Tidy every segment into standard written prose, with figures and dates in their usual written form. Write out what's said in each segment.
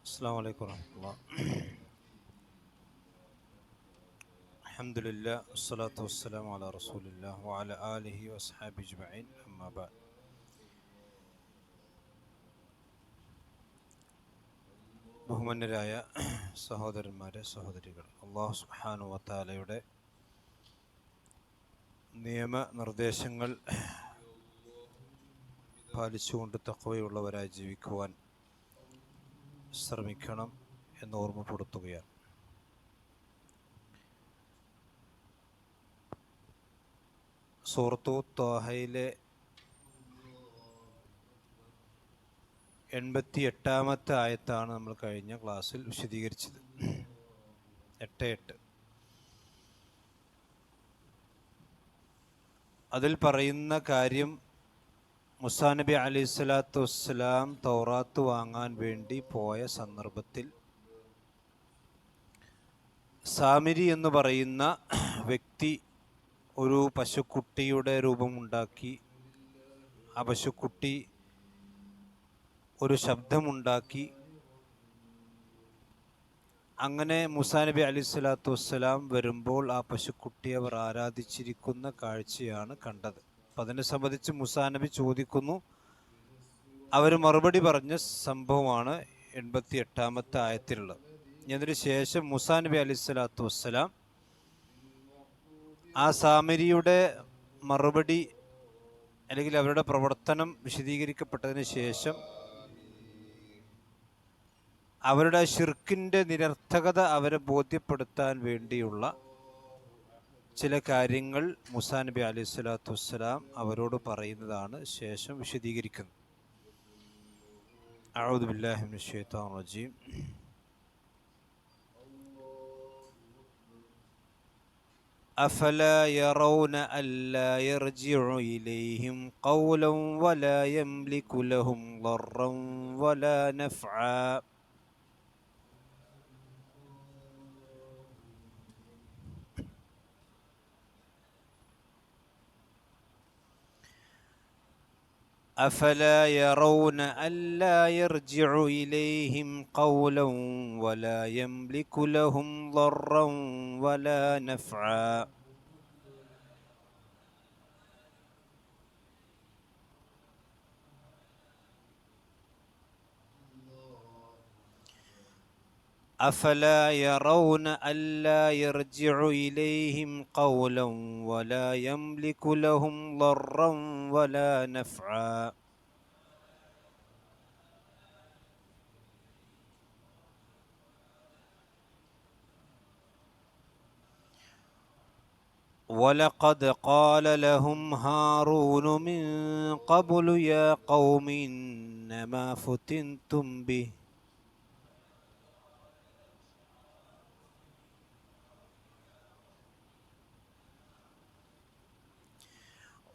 السلام عليكم ورحمة الله. الحمد لله والصلاة والسلام على رسول الله وعلى آله وأصحابه أجمعين أما بعد. ബഹുമാന്യരായ സഹോദരന്മാരെ സഹോദരികൾ, അല്ലാഹു സുബ്ഹാനഹു വ തആലയുടെ നിയമനിർദ്ദേശങ്ങൾ പാലിച്ചുകൊണ്ട് തഖ്വയുള്ളവരായി ജീവിക്കുവാൻ ശ്രമിക്കണം എന്ന് ഓർമ്മപ്പെടുത്തുകയാണ്. സൂറത്തു ത്വാഹയിലെ 88-ാമത്തെ ആയത്താണ് നമ്മൾ കഴിഞ്ഞ ക്ലാസ്സിൽ വിശദീകരിച്ചത്. 8:8. അതിൽ പറയുന്ന കാര്യം, മുസാ നബി അലൈഹി സ്വലാത്തു വസ്സലാം തൗറാത്ത് വാങ്ങാൻ വേണ്ടി പോയ സന്ദർഭത്തിൽ സാമിരി എന്ന് പറയുന്ന വ്യക്തി ഒരു പശുക്കുട്ടിയുടെ രൂപമുണ്ടാക്കി, ആ പശുക്കുട്ടി ഒരു ശബ്ദമുണ്ടാക്കി. അങ്ങനെ മുസാ നബി അലൈഹി സ്വലാത്തു വസ്സലാം വരുമ്പോൾ ആ പശുക്കുട്ടി അവർ ആരാധിച്ചിരിക്കുന്ന കാഴ്ചയാണ് കണ്ടത്. അപ്പം അതിനെ സംബന്ധിച്ച് മുസാ നബി ചോദിക്കുന്നു. അവർ മറുപടി പറഞ്ഞ സംഭവമാണ് 88-ാമത്തെ ആയത്തിലുള്ളത്. അതിന് ശേഷം മുസാ നബി അലൈഹി സ്വലാത്തു വസ്സലാം ആ സാമരിയുടെ മറുപടി അല്ലെങ്കിൽ അവരുടെ പ്രവർത്തനം വിശദീകരിക്കപ്പെട്ടതിന് ശേഷം അവരുടെ ശിർക്കിൻ്റെ നിരർത്ഥകത അവരെ ബോധ്യപ്പെടുത്താൻ വേണ്ടിയുള്ള ചില കാര്യങ്ങൾ മുസാ നബി അലൈഹി സ്വലാത്തു വസ്സലാം അവരോട് പറയുന്നതാണ് ശേഷം വിശദീകരിക്കുന്നത്. അഊദു ബില്ലാഹി മിനശ് ശൈത്വാനിർ റജീം. أفلا يرون ألا يرجع إليهم قولا ولا يملك لهم ضرا ولا نفعا أفلا يرون ألا يرجع إليهم قولا ولا يملك لهم ضرا ولا نفعا أفلا يرون ألا يرجع إليهم قولا ولا يملك لهم ضرا ولا نفعا ولقد قال لهم هارون من قبل يا قوم إنما فتنتم به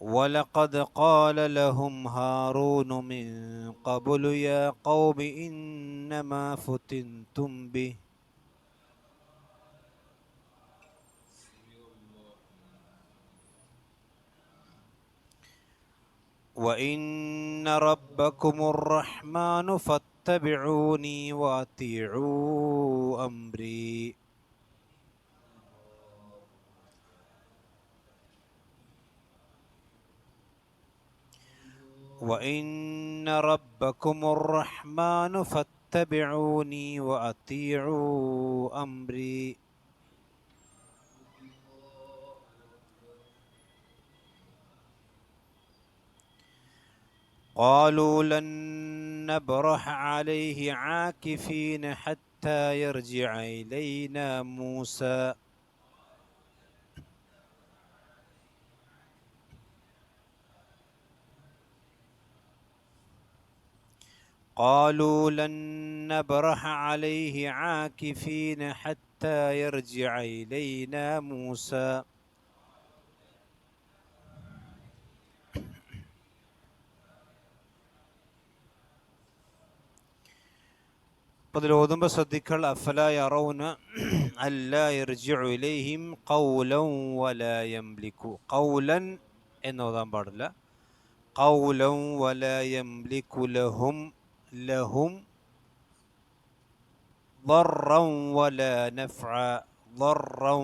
ولقد قال لهم هارون من قبل يا قوم إنما فتنتم به وإن ربكم الرحمن فاتبعوني وأطيعوا أمري وإن ربكم الرحمن فاتبعوني وأطيعوا أمري قالوا لن نبرح عليه عاكفين حتى يرجع إلينا موسى قالوا لن نبرح عليه عاكفين حتى يرجع إلينا موسى അതിലോതുമ്പോൾ ശ്രദ്ധിക്കൾ. അഫലാ യറൗന അല്ലാ യർജിഉ ഇലൈഹിം ഖൗലൻ വലാ യംലികു. ഖൗലൻ എന്നോതാൻ പാടില്ല. ഖൗലൻ വലാ യംലികു ലഹും. ലഹും ضرا ولا نفعا ضرا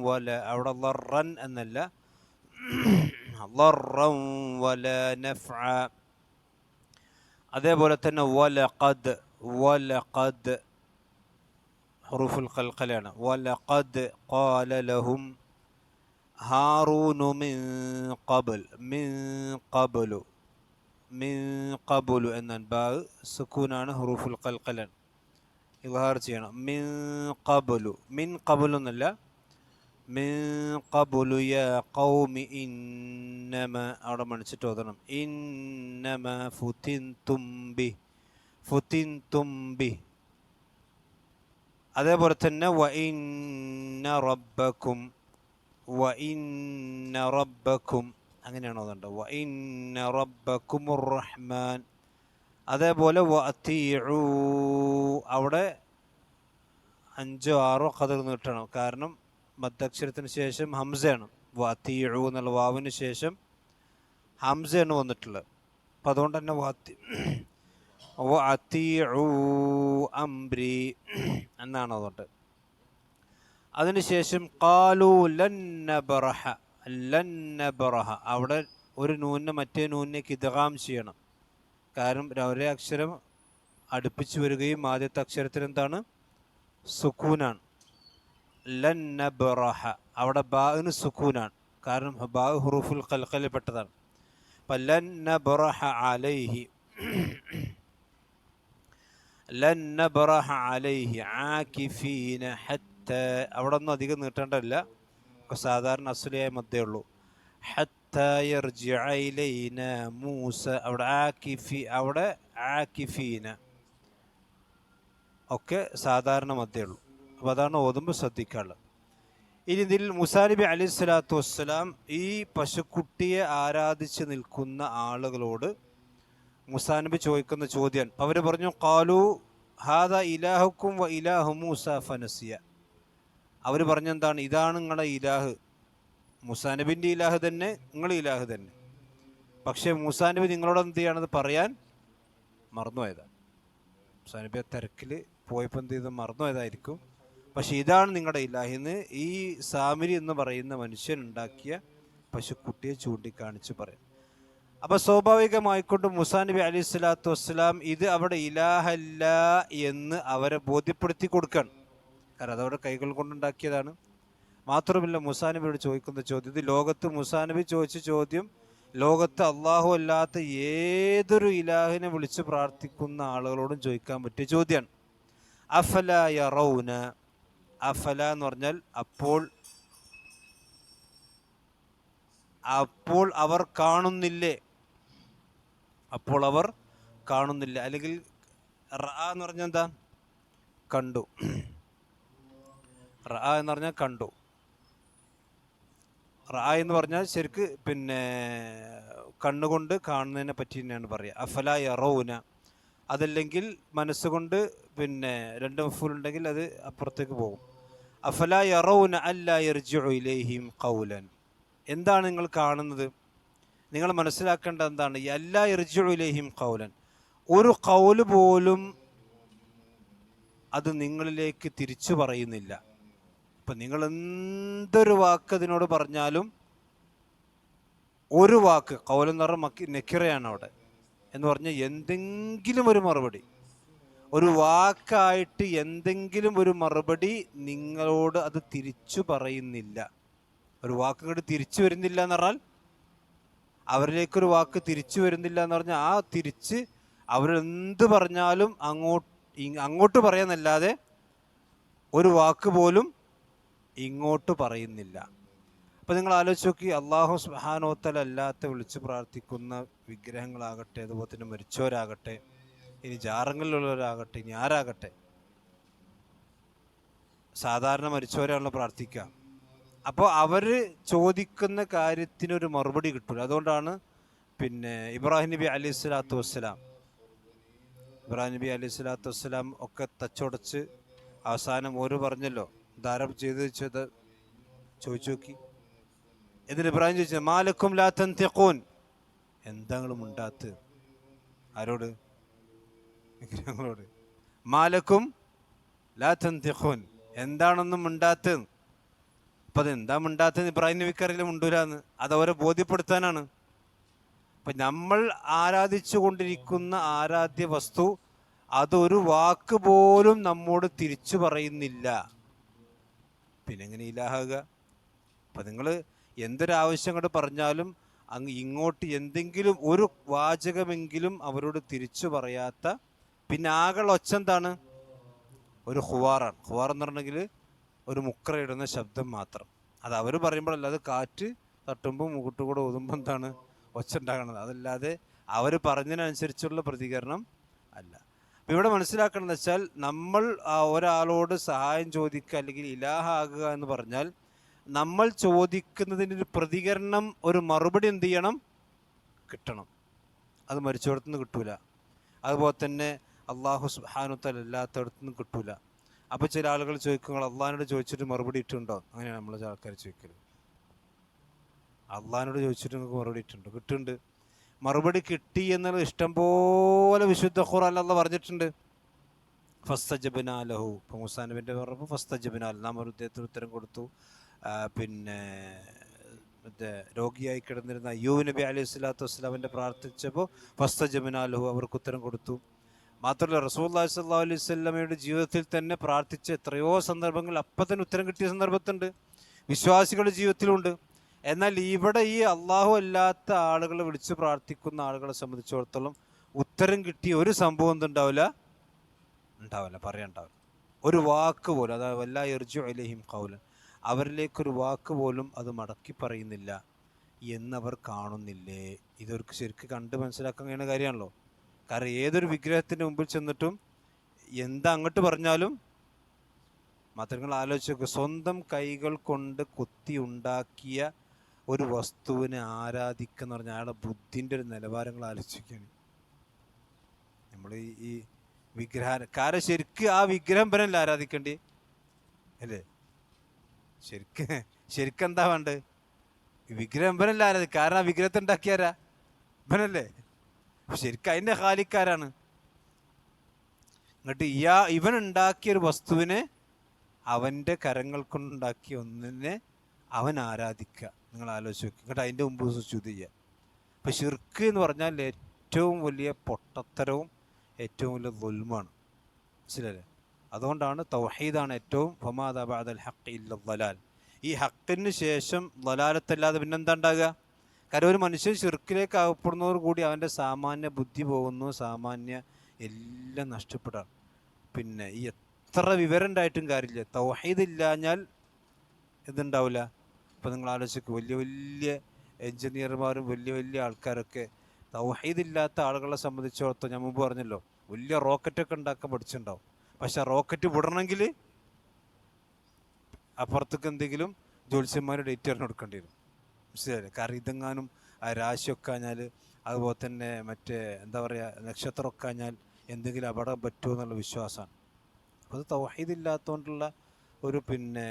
ولا അവിടെ ضرا എന്നല്ല ضرا ولا نفعا. അതേപോലെ തന്നെ വലഖദ് വലഖദ് ഹുറൂഫുൽ ഖൽഖലാണ്. വലഖദ് ഖാല ലഹും ഹാറൂനു മിൻ ഖബ്ൽ മിൻ ഖബ്ലു മിൻ ഖബ്ലു എന്നാൽ ബാ സുക്കൂനാണ്, ഹുറൂഫുൽ ഖൽഖലാണ്, ഇദ്ഹാർ ചെയ്യണം. മിൻ ഖബ്ലു മിൻ ഖബ്ലു എന്നല്ല, മിൻ ഖബ്ലു യാ ഖൗമി ഇന്നമ അവിടെ മണിച്ചിട്ട് ഓതണം. ഇന്നമ ഫുതിൻതും ബി ഫുതിൻതും ബി. അതേപോലെ തന്നെ വ ഇന്ന റബ്ബക്കും വ ഇന്ന റബ്ബക്കും അങ്ങനെയാണോ അതുണ്ട്. വ ഇന്ന റബ്ബക്കുമുർ റഹ്മാൻ. അതേപോലെ വ അത്തീഉ അവിടെ 5 6 ഖദർ നീട്ടണം, കാരണം മദ്ദക്ഷരത്തിന് ശേഷം ഹംസയാണ്. വ അത്തീഉ എന്നുള്ള വാവിന് ശേഷം ഹംസയാണ് വന്നിട്ടുള്ളത്. അപ്പം അതുകൊണ്ട് തന്നെ വ അത്തീഉ അംരി എന്നാണ്. അതുകൊണ്ട് അതിനുശേഷം ഖാലു ലൻ നബ്റഹ ലൻ നബ്റഹ അവിടെ ഒരു നൂനിനെ മറ്റേ നൂനിലേക്ക് ഇദ്ഗാം ചെയ്യണം, കാരണം ഒരേ അക്ഷരം അടുപ്പിച്ച് വരികയും ആദ്യത്തെ അക്ഷരത്തിന് എന്താണ് സുക്കൂനാണ്. ലൻ നബ്റഹ അവിടെ ബാഇന് സുക്കൂനാണ്, കാരണം ബാ ഹുറൂഫുൽ ഖൽഖലിൽ പെട്ടതാണ്. അപ്പം ലൻ നബ്റഹ അലൈഹി ലൻ നബ്റഹ അലൈഹി ആകിഫീന ഹത്ത അവിടെ ഒന്നും അധികം നീട്ടേണ്ടതില്ല, സാധാരണ അസ്ലിയായ മദ്ദേ ഉള്ളൂ. ഹത്ത യർജിഅ ഇലൈന മൂസ അവിടെ അവിടെ ആകിഫീന ഒക്കെ സാധാരണ മദ്ദേ ഉള്ളൂ. അപ്പോൾ അതാണ് ഓതുമ്പോൾ ശ്രദ്ധിക്കാനുള്ളത്. ഇനി ഇതിൽ മൂസാ നബി അലൈഹി സ്വലാത്തു വസ്സലാം ഈ പശുക്കുട്ടിയെ ആരാധിച്ച് നിൽക്കുന്ന ആളുകളോട് മൂസാ നബി ചോദിക്കുന്ന ചോദ്യം, അവർ പറഞ്ഞു ഖാലു ഹാദാ ഇലാഹുക്കും വ ഇലാഹു മൂസ ഫനസിയ. അവർ പറഞ്ഞെന്താണ്, ഇതാണ് നിങ്ങളുടെ ഇലാഹ്, മൂസാ നബിൻ്റെ ഇലാഹ് തന്നെ, നിങ്ങളുടെ ഇലാഹ് തന്നെ. പക്ഷേ മൂസാ നബി നിങ്ങളോട് എന്ത് ചെയ്യണത് പറയാൻ മറന്നുപോയതാണ്. മൂസാ നബി തിരക്കിൽ പോയപ്പോൾ എന്ത് ചെയ്ത് മറന്നുപോയതായിരിക്കും. പക്ഷെ ഇതാണ് നിങ്ങളുടെ ഇലാഹിന്ന് ഈ സാമിരി എന്ന് പറയുന്ന മനുഷ്യൻ ഉണ്ടാക്കിയ പശുക്കുട്ടിയെ ചൂണ്ടിക്കാണിച്ച് പറയും. അപ്പോൾ സ്വാഭാവികമായിക്കൊണ്ട് മൂസാ നബി അലൈഹി സ്വലാത്തു വസ്സലാം ഇത് അവിടെ ഇലാഹല്ല എന്ന് അവരെ ബോധ്യപ്പെടുത്തി കൊടുക്കുകയാണ്, കാരണം അതവിടെ കൈകൾ കൊണ്ടുണ്ടാക്കിയതാണ്. മാത്രമല്ല മൂസാ നബിയോട് ചോദിക്കുന്ന ചോദ്യം, ഇത് ലോകത്ത് മൂസാ നബി ചോദിച്ച ചോദ്യം ലോകത്ത് അള്ളാഹു അല്ലാത്ത ഏതൊരു ഇലാഹിനെ വിളിച്ച് പ്രാർത്ഥിക്കുന്ന ആളുകളോടും ചോദിക്കാൻ പറ്റിയ ചോദ്യമാണ്. അഫല യറൗന, അഫല എന്ന് പറഞ്ഞാൽ അപ്പോൾ അവർ കാണുന്നില്ലേ, അപ്പോൾ അവർ കാണുന്നില്ല. അല്ലെങ്കിൽ റഅ എന്ന് പറഞ്ഞാൽ എന്താ, കണ്ടു. റഅ എന്ന് പറഞ്ഞാൽ കണ്ടു. റഅ എന്ന് പറഞ്ഞാൽ ശരിക്ക് കണ്ണുകൊണ്ട് കാണുന്നതിനെ പറ്റി തന്നെയാണ് പറയുക. അഫല യറൗന, അതല്ലെങ്കിൽ മനസ്സുകൊണ്ട് രണ്ട് മഫൂൽ ഉണ്ടെങ്കിൽ അത് അപ്പുറത്തേക്ക് പോകും. അഫല യറൗന അല്ലാ യർജിഉ ഇലൈഹിം ഖൗലൻ, എന്താണ് നിങ്ങൾ കാണുന്നത്, നിങ്ങൾ മനസ്സിലാക്കേണ്ടത് എന്താണ്, അല്ലാ യർജിഉ ഇലൈഹിം ഖൗലൻ, ഒരു ഖൗല് പോലും അത് നിങ്ങളിലേക്ക് തിരിച്ചു പറയുന്നില്ല. ഇപ്പം നിങ്ങൾ എന്തൊരു വാക്ക് അതിനോട് പറഞ്ഞാലും ഒരു വാക്ക്, ഖൗലെന്ന് പറഞ്ഞാൽ നെക്കിറയാണ് അവിടെ എന്ന് പറഞ്ഞാൽ എന്തെങ്കിലും ഒരു മറുപടി, ഒരു വാക്കായിട്ട് എന്തെങ്കിലും ഒരു മറുപടി നിങ്ങളോട് അത് തിരിച്ചു പറയുന്നില്ല. ഒരു വാക്ക് ഇങ്ങോട്ട് തിരിച്ചു വരുന്നില്ല എന്ന് പറഞ്ഞാൽ, അവരിലേക്കൊരു വാക്ക് തിരിച്ചു വരുന്നില്ല എന്ന് പറഞ്ഞാൽ ആ തിരിച്ച് അവരെന്ത് പറഞ്ഞാലും അങ്ങോട്ട് പറയാന്നല്ലാതെ ഒരു വാക്ക് പോലും ഇങ്ങോട്ട് പറയുന്നില്ല. അപ്പം നിങ്ങൾ ആലോചിച്ച് നോക്കി, അള്ളാഹു സുബ്ഹാനഹു വ തആല അല്ലാത്ത വിളിച്ച് പ്രാർത്ഥിക്കുന്ന വിഗ്രഹങ്ങളാകട്ടെ, അതുപോലെ തന്നെ മരിച്ചവരാകട്ടെ, ഇനി ജാറങ്ങളിലുള്ളവരാകട്ടെ, ഇനി ആരാകട്ടെ, സാധാരണ മരിച്ചവരാണല്ലോ പ്രാർത്ഥിക്കുക. അപ്പോൾ അവർ ചോദിക്കുന്ന കാര്യത്തിനൊരു മറുപടി കിട്ടില്ല. അതുകൊണ്ടാണ് ഇബ്രാഹിം നബി അലൈഹി സ്വലാത്തു വസ്സലാം ഒക്കെ തച്ചുടച്ച് അവസാനം ഓര് പറഞ്ഞല്ലോ, ധാരം ചെയ്ത് ചോദിച്ചു നോക്കി. എന്നിട്ട് ഇബ്രാഹിം ചോദിച്ചത് മാലക്കും ലാ തൻതിഖൂൻ, എന്താ നിങ്ങൾ മുണ്ടാത്ത്, ആരോട്, വിഗ്രഹങ്ങളോട്. മാലക്കും ലാ തന്തിഖൂൻ, എന്താണെന്നും മിണ്ടാത്തത്. അപ്പം അതെന്താ മിണ്ടാത്തത് ഇബ്രാഹിം നബിക്കറിയില്ല മുണ്ടൂരാന്ന്, അതവരെ ബോധ്യപ്പെടുത്താനാണ്. അപ്പം നമ്മൾ ആരാധിച്ചു കൊണ്ടിരിക്കുന്ന ആരാധ്യ വസ്തു അതൊരു വാക്ക് പോലും നമ്മോട് തിരിച്ചു പറയുന്നില്ല, പിന്നെ എങ്ങനെ ഇലാഹാകുക? അപ്പം നിങ്ങൾ എന്തൊരാവശ്യം കൊണ്ട് പറഞ്ഞാലും അങ്ങ് ഇങ്ങോട്ട് എന്തെങ്കിലും ഒരു വാചകമെങ്കിലും അവരോട് തിരിച്ചു പറയാത്ത, പിന്നെ ആകെ ഒച്ചെന്താണ്? ഒരു ഹുവാറാണ്. ഹുവാർ എന്ന് പറഞ്ഞെങ്കിൽ ഒരു മുക്രയിടുന്ന ശബ്ദം മാത്രം. അത് അവർ പറയുമ്പോഴല്ല, അത് കാറ്റ് തട്ടുമ്പോൾ മുകുട്ടുകൂടെ ഊതുമ്പോൾ എന്താണ് ഒച്ച ഉണ്ടാകണത്, അതല്ലാതെ അവർ പറഞ്ഞതിനനുസരിച്ചുള്ള പ്രതികരണം അല്ല. അപ്പം ഇവിടെ മനസ്സിലാക്കണമെന്ന് വെച്ചാൽ നമ്മൾ ഒരാളോട് സഹായം ചോദിക്കുക അല്ലെങ്കിൽ ഇലാഹാകുക എന്ന് പറഞ്ഞാൽ നമ്മൾ ചോദിക്കുന്നതിനൊരു പ്രതികരണം, ഒരു മറുപടി എന്ത് ചെയ്യണം? കിട്ടണം. അത് മരിച്ചിടത്തുനിന്ന് കിട്ടൂല. അതുപോലെ തന്നെ അള്ളാഹു സുബ്ഹാനഹു വതആല എല്ലാത്തിടത്തുനിന്നും കിട്ടൂല. അപ്പോൾ ചില ആളുകൾ ചോദിക്കും, അള്ളാഹിനോട് ചോദിച്ചിട്ട് മറുപടി ഇട്ടുണ്ടോ? അങ്ങനെയാണ് നമ്മൾ ആൾക്കാർ ചോദിക്കല്. അള്ളാഹിനോട് ചോദിച്ചിട്ട് നിങ്ങൾക്ക് മറുപടി ഇട്ടുണ്ടോ? കിട്ടുന്നുണ്ട്. മറുപടി കിട്ടി എന്നുള്ളത് ഇഷ്ടംപോലെ വിശുദ്ധ ഖുർആനിൽ അല്ലാഹ് പറഞ്ഞിട്ടുണ്ട്. ഫസ്തജബ്നാ ലഹു, ഇപ്പോൾ മൂസാ നബിൻ്റെ പറഞ്ഞപ്പോൾ ഫസ്തജബ്നാ, നാം ഒരു ഉദ്ദേശത്തിന് ഉത്തരം കൊടുത്തു. പിന്നെ മറ്റേ രോഗിയായി കിടന്നിരുന്ന അയ്യൂബ് നബി അലൈഹി സ്വലാത്തു വസ്സലാമിൻ്റെ പ്രാർത്ഥിച്ചപ്പോൾ ഫസ്തജബ്നാ ലഹു, അവർക്ക് ഉത്തരം കൊടുത്തു. മാത്രമല്ല റസൂലുള്ളാഹി സ്വല്ലല്ലാഹു അലൈഹി വസല്ലമയുടെ ജീവിതത്തിൽ തന്നെ പ്രാർത്ഥിച്ച എത്രയോ സന്ദർഭങ്ങൾ അപ്പം തന്നെ ഉത്തരം കിട്ടിയ സന്ദർഭത്തുണ്ട്, വിശ്വാസികളുടെ ജീവിതത്തിലുണ്ട്. എന്നാൽ ഇവിടെ ഈ അള്ളാഹു അല്ലാത്ത ആളുകളെ വിളിച്ച് പ്രാർത്ഥിക്കുന്ന ആളുകളെ സംബന്ധിച്ചിടത്തോളം ഉത്തരം കിട്ടിയ ഒരു സംഭവം എന്തുണ്ടാവില്ല? ഉണ്ടാവില്ല, പറയാനുണ്ടാവില്ല. ഒരു വാക്ക് പോലും, അതായത് വല്ലാ യർജു ഇലൈഹിം ഖൗലൻ, അവരിലേക്കൊരു വാക്ക് പോലും അത് മടക്കി പറയുന്നില്ല എന്നവർ കാണുന്നില്ലേ? ഇതൊരു ശരിക്ക് കണ്ട് മനസ്സിലാക്കാൻ കഴിയുന്ന കാര്യമാണല്ലോ. കാരണം ഏതൊരു വിഗ്രഹത്തിൻ്റെ മുമ്പിൽ ചെന്നിട്ടും എന്താ അങ്ങോട്ട് പറഞ്ഞാലും മാത്രങ്ങൾ ആലോചിച്ച് നോക്കുക, സ്വന്തം കൈകൾ കൊണ്ട് കൊത്തി ഉണ്ടാക്കിയ ഒരു വസ്തുവിനെ ആരാധിക്കുന്ന പറഞ്ഞാൽ അയാളുടെ ബുദ്ധിൻ്റെ ഒരു നിലവാരങ്ങൾ ആലോചിക്കുകയാണ്. നമ്മൾ ഈ വിഗ്രഹം, കാരണം ശരിക്ക് ആ വിഗ്രഹം ബനല്ല ആരാധിക്കേണ്ടി അല്ലേ? ശരിക്കും എന്താ വേണ്ടത്? വിഗ്രഹം ബനല്ല ആരാധിക്കുക. കാരണം ആ വിഗ്രഹത്തെ ഉണ്ടാക്കിയാരാ? ബനല്ലേ? ശരിക്കും അതിൻ്റെ ഖാലിക്കാരാണ്. എന്നിട്ട് ഇവൻ ഉണ്ടാക്കിയൊരു വസ്തുവിനെ, അവൻ്റെ കരങ്ങൾ കൊണ്ടുണ്ടാക്കിയ ഒന്നിനെ അവൻ ആരാധിക്കുക. നിങ്ങൾ ആലോചിച്ച് നോക്കുക. എന്നിട്ട് അതിൻ്റെ മുമ്പ് സ്തുതി ചെയ്യുക. അപ്പം ശിർക്ക് എന്ന് പറഞ്ഞാൽ ഏറ്റവും വലിയ പൊട്ടത്തരവും ഏറ്റവും വലിയ ദുൽമാണ്. മനസ്സിലല്ലേ? അതുകൊണ്ടാണ് തൗഹീദാണ് ഏറ്റവും ഫമാ ബഅദൽ ഹഖ് ഇല്ല ദലാൽ. ഈ ഹക്കിന് ശേഷം ദലാലത്തല്ലാതെ പിന്നെന്താ ഉണ്ടാകുക? കാരണം ഒരു മനുഷ്യൻ ശിർക്കിലേക്ക് അകപ്പെടുന്നതോടു കൂടി അവൻ്റെ സാമാന്യ ബുദ്ധി പോകുന്നു, സാമാന്യ എല്ലാം നഷ്ടപ്പെടാണ്. പിന്നെ ഈ എത്ര വിവരം ഉണ്ടായിട്ടും കാര്യമില്ല, തൗഹീദ് ഇല്ലാഞ്ഞാൽ ഇതുണ്ടാവില്ല. ഇപ്പം നിങ്ങൾ ആലോചിക്കുക, വലിയ വലിയ എൻജിനീയർമാരും വലിയ വലിയ ആൾക്കാരൊക്കെ തൗഹീദില്ലാത്ത ആളുകളെ സംബന്ധിച്ചിടത്തോളം ഞാൻ മുമ്പ് പറഞ്ഞല്ലോ, വലിയ റോക്കറ്റൊക്കെ ഉണ്ടാക്കാൻ പഠിച്ചിട്ടുണ്ടാവും. പക്ഷെ റോക്കറ്റ് വിടണമെങ്കിൽ അപ്പുറത്തേക്ക് എന്തെങ്കിലും ജ്യോത്സ്യന്മാർ ഡേറ്റ് പറഞ്ഞ് കൊടുക്കേണ്ടി വരും. മനസ്സിലായില്ലേ? കാരണം ഇതെങ്ങാനും രാശിയൊക്കെ കഴിഞ്ഞാൽ, അതുപോലെ തന്നെ മറ്റേ എന്താ പറയുക, നക്ഷത്രമൊക്കെ കഴിഞ്ഞാൽ എന്തെങ്കിലും അപകടം പറ്റുമോ എന്നുള്ള വിശ്വാസമാണ്. അപ്പോൾ അത് തൗഹീദില്ലാത്തതുകൊണ്ടുള്ള ഒരു പിന്നെ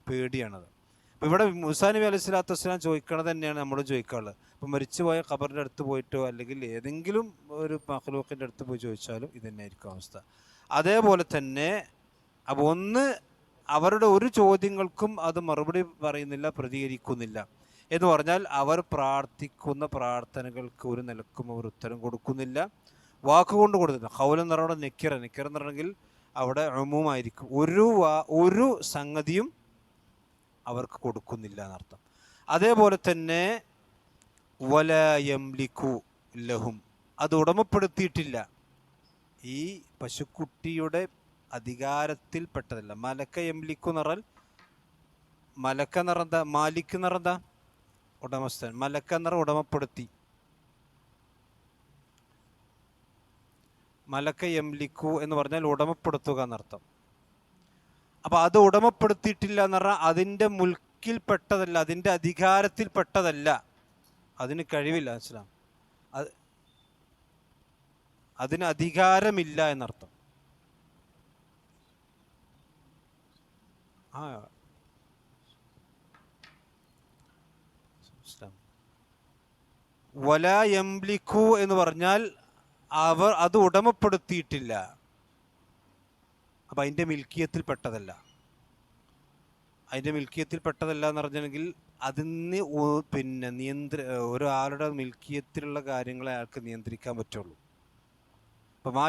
പേടിയാണത്. അപ്പോൾ ഇവിടെ മൂസാ നബി അലൈഹി സ്വലാത്തു വസ്സലാം ചോദിക്കണത് തന്നെയാണ് നമ്മളും ചോദിക്കാറുള്ളത്. അപ്പോൾ മരിച്ചുപോയ ഖബറിൻ്റെ അടുത്ത് പോയിട്ടോ അല്ലെങ്കിൽ ഏതെങ്കിലും ഒരു മഖ്ലൂഖിൻ്റെ അടുത്ത് പോയി ചോദിച്ചാലും ഇത് തന്നെയായിരിക്കും അവസ്ഥ. അതേപോലെ തന്നെ അപ്പോൾ ഒന്ന്, അവരുടെ ഒരു ചോദ്യങ്ങൾക്കും അത് മറുപടി പറയുന്നില്ല, പ്രതികരിക്കുന്നില്ല എന്ന് പറഞ്ഞാൽ അവർ പ്രാർത്ഥിക്കുന്ന പ്രാർത്ഥനകൾക്ക് ഒരു നിലക്കും അവർ ഉത്തരം കൊടുക്കുന്നില്ല, വാക്കുകൊണ്ട് കൊടുത്തില്ല. ഖൗൽ എന്ന് പറഞ്ഞാൽ നിക്കിറ എന്ന് പറഞ്ഞെങ്കിൽ അവിടെ ഉമൂമായിരിക്കും. ഒരു സംഗതിയും അവർക്ക് കൊടുക്കുന്നില്ല എന്നർത്ഥം. അതേപോലെ തന്നെ വലാ യംലികു ലഹും, അത് ഉടമപ്പെടുത്തിയിട്ടില്ല, ഈ പശുക്കുട്ടിയുടെ അധികാരത്തിൽപ്പെട്ടതല്ല. മലക്ക യംലിക്കു എന്ന് പറഞ്ഞാൽ, മലക്ക എന്ന് പറഞ്ഞാൽ മാലിക് എന്ന് പറഞ്ഞാൽ ഉടമസ്ഥൻ, മലക്ക എന്ന് പറഞ്ഞാൽ ഉടമപ്പെടുത്തി. മലക്ക യംലിക്കു എന്ന് പറഞ്ഞാൽ ഉടമപ്പെടുത്തുക എന്നർത്ഥം. അപ്പം അത് ഉടമപ്പെടുത്തിയിട്ടില്ല എന്ന് പറഞ്ഞാൽ അതിൻ്റെ മുൽക്കിൽപ്പെട്ടതല്ല, അതിൻ്റെ അധികാരത്തിൽപ്പെട്ടതല്ല, അതിന് കഴിവില്ല. മനസ്സിലാവും? അതിന് അധികാരമില്ല എന്നർത്ഥം. വലാ യംലികു എന്ന് പറഞ്ഞാൽ അവർ അത് ഉടമപ്പെടുത്തിയിട്ടില്ല. അപ്പം അതിൻ്റെ മിൽക്കിയത്തിൽ പെട്ടതല്ല. അതിൻ്റെ മിൽക്കിയത്തിൽ പെട്ടതല്ല എന്ന് പറഞ്ഞിട്ടുണ്ടെങ്കിൽ അതിന് പിന്നെ ഒരാളുടെ മിൽക്കിയത്തിലുള്ള കാര്യങ്ങളെ അയാൾക്ക് നിയന്ത്രിക്കാൻ പറ്റുള്ളൂ. അപ്പം മാ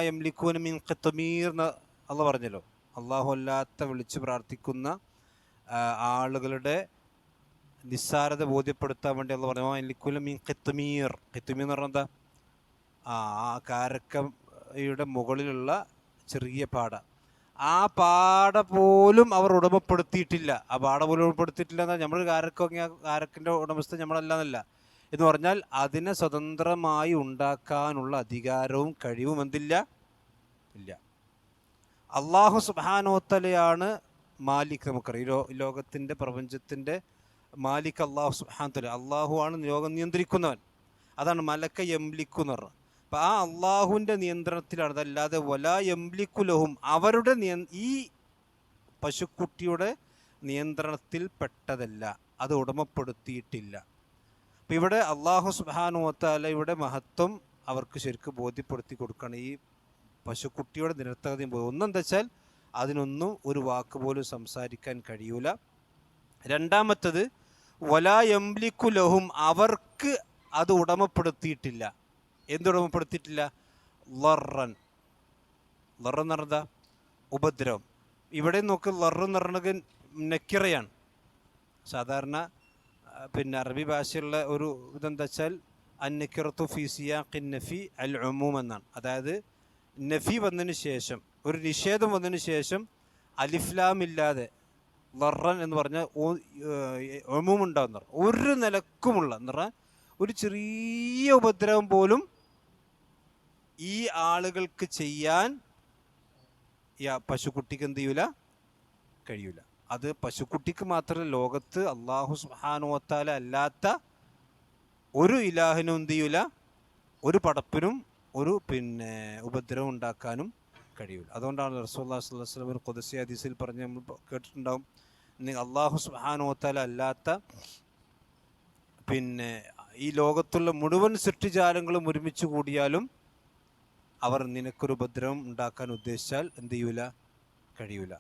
യംലിക്കൂന മിൻ ഖിത്മീർ എന്ന് അള്ള പറഞ്ഞല്ലോ. അള്ളാഹു അല്ലാത്ത വിളിച്ച് പ്രാർത്ഥിക്കുന്ന ആളുകളുടെ നിസ്സാരത ബോധ്യപ്പെടുത്താൻ വേണ്ടി അള്ള പറഞ്ഞു മാ യംലിക്കൂന മിൻ ഖിത്മീർ. ഖിത്മീർ എന്ന് പറഞ്ഞാൽ എന്താ? ആ കാരക്കയുടെ മുകളിലുള്ള ചെറിയ പാട, ആ പാട പോലും അവർ ഉടമപ്പെടുത്തിയിട്ടില്ല. ആ പാട പോലും ഉടമപ്പെടുത്തിയിട്ടില്ല എന്നാൽ നമ്മൾ കാരക്കിൻ്റെ ഉടമസ്ഥ നമ്മളല്ലെന്നല്ല എന്ന് പറഞ്ഞാൽ അതിനെ സ്വതന്ത്രമായി ഉണ്ടാക്കാനുള്ള അധികാരവും കഴിവും എന്തില്ല, ഇല്ല. അള്ളാഹു സുബ്ഹാനഹു വ തആലയാണ് മാലിക്. നമുക്കറിയാം ലോകത്തിൻ്റെ പ്രപഞ്ചത്തിൻ്റെ മാലിക് അള്ളാഹു സുബ്ഹാനഹു വ തആല. അള്ളാഹു ആണ് ലോകം നിയന്ത്രിക്കുന്നവൻ. അതാണ് മലക്ക യംലിക്കു എന്ന് പറഞ്ഞത്. അപ്പം ആ അള്ളാഹുവിൻ്റെ നിയന്ത്രണത്തിലാണ്. അതല്ലാതെ വലാ യംലിക്കുലഹും അവരുടെ ഈ പശുക്കുട്ടിയുടെ നിയന്ത്രണത്തിൽ പെട്ടതല്ല, അത് ഉടമപ്പെടുത്തിയിട്ടില്ല. അപ്പം ഇവിടെ അള്ളാഹു സുബ്ഹാനഹു വ തആലയുടെ മഹത്വം അവർക്ക് ശരിക്കും ബോധ്യപ്പെടുത്തി കൊടുക്കണം. ഈ പശുക്കുട്ടിയുടെ നിരർത്ഥകതയും പോലും ഒന്നെന്താ വെച്ചാൽ അതിനൊന്നും ഒരു വാക്ക് പോലും സംസാരിക്കാൻ കഴിയൂല. രണ്ടാമത്തത് വലാ യംലിക്കുലഹും അവർക്ക് അത് ഉടമപ്പെടുത്തിയിട്ടില്ല. എന്തുടമപ്പെടുത്തിയിട്ടില്ല? ലറൻ. ലറൻ എന്ന് പറഞ്ഞാൽ ഉപദ്രവം. ഇവിടെ നോക്ക്, ലറൻ എന്ന് പറഞ്ഞത് നക്കിറയാണ്. സാധാരണ പിന്നെ അറബി ഭാഷയുള്ള ഒരു ഇതെന്താ വെച്ചാൽ അന്നക്കിറത്തു ഫി സിയാഖിൻ നഫി അൽ ഉമൂം എന്നാണ്. അതായത് നഫി വന്നതിന് ശേഷം, ഒരു നിഷേധം വന്നതിന് ശേഷം അലിഫ്ലാമില്ലാതെ ലറൻ എന്ന് പറഞ്ഞാൽ ഉമൂം ഉണ്ടാവുന്ന ഒരു നിലക്കുമുള്ള എന്ന് പറഞ്ഞാൽ ഒരു ചെറിയ ഉപദ്രവം പോലും ഈ ആളുകൾക്ക് ചെയ്യാൻ ഈ പശുക്കുട്ടിക്ക് എന്ത് ചെയ്യൂല, കഴിയൂല. അത് പശുക്കുട്ടിക്ക് മാത്രമല്ല, ലോകത്ത് അള്ളാഹു സുബ്ഹാനഹു വ തആല അല്ലാത്ത ഒരു ഇലാഹിനും എന്ത് ചെയ്യൂല, ഒരു പടപ്പിനും ഒരു പിന്നെ ഉപദ്രവം ഉണ്ടാക്കാനും കഴിയൂല. അതുകൊണ്ടാണ് റസൂലുള്ളാഹി സ്വല്ലല്ലാഹു അലൈഹി വസല്ലം ഖുദ്സി ഹദീസിൽ പറഞ്ഞ് നമ്മൾ കേട്ടിട്ടുണ്ടാവും, അള്ളാഹു സുബ്ഹാനഹു വ തആല അല്ലാത്ത പിന്നെ ഈ ലോകത്തുള്ള മുഴുവൻ സൃഷ്ടിജാലങ്ങളും ഒരുമിച്ച് കൂടിയാലും അവർ നിനക്കൊരു ഉപദ്രവം ഉണ്ടാക്കാൻ ഉദ്ദേശിച്ചാൽ എന്ത് ചെയ്യൂല, കഴിയൂല.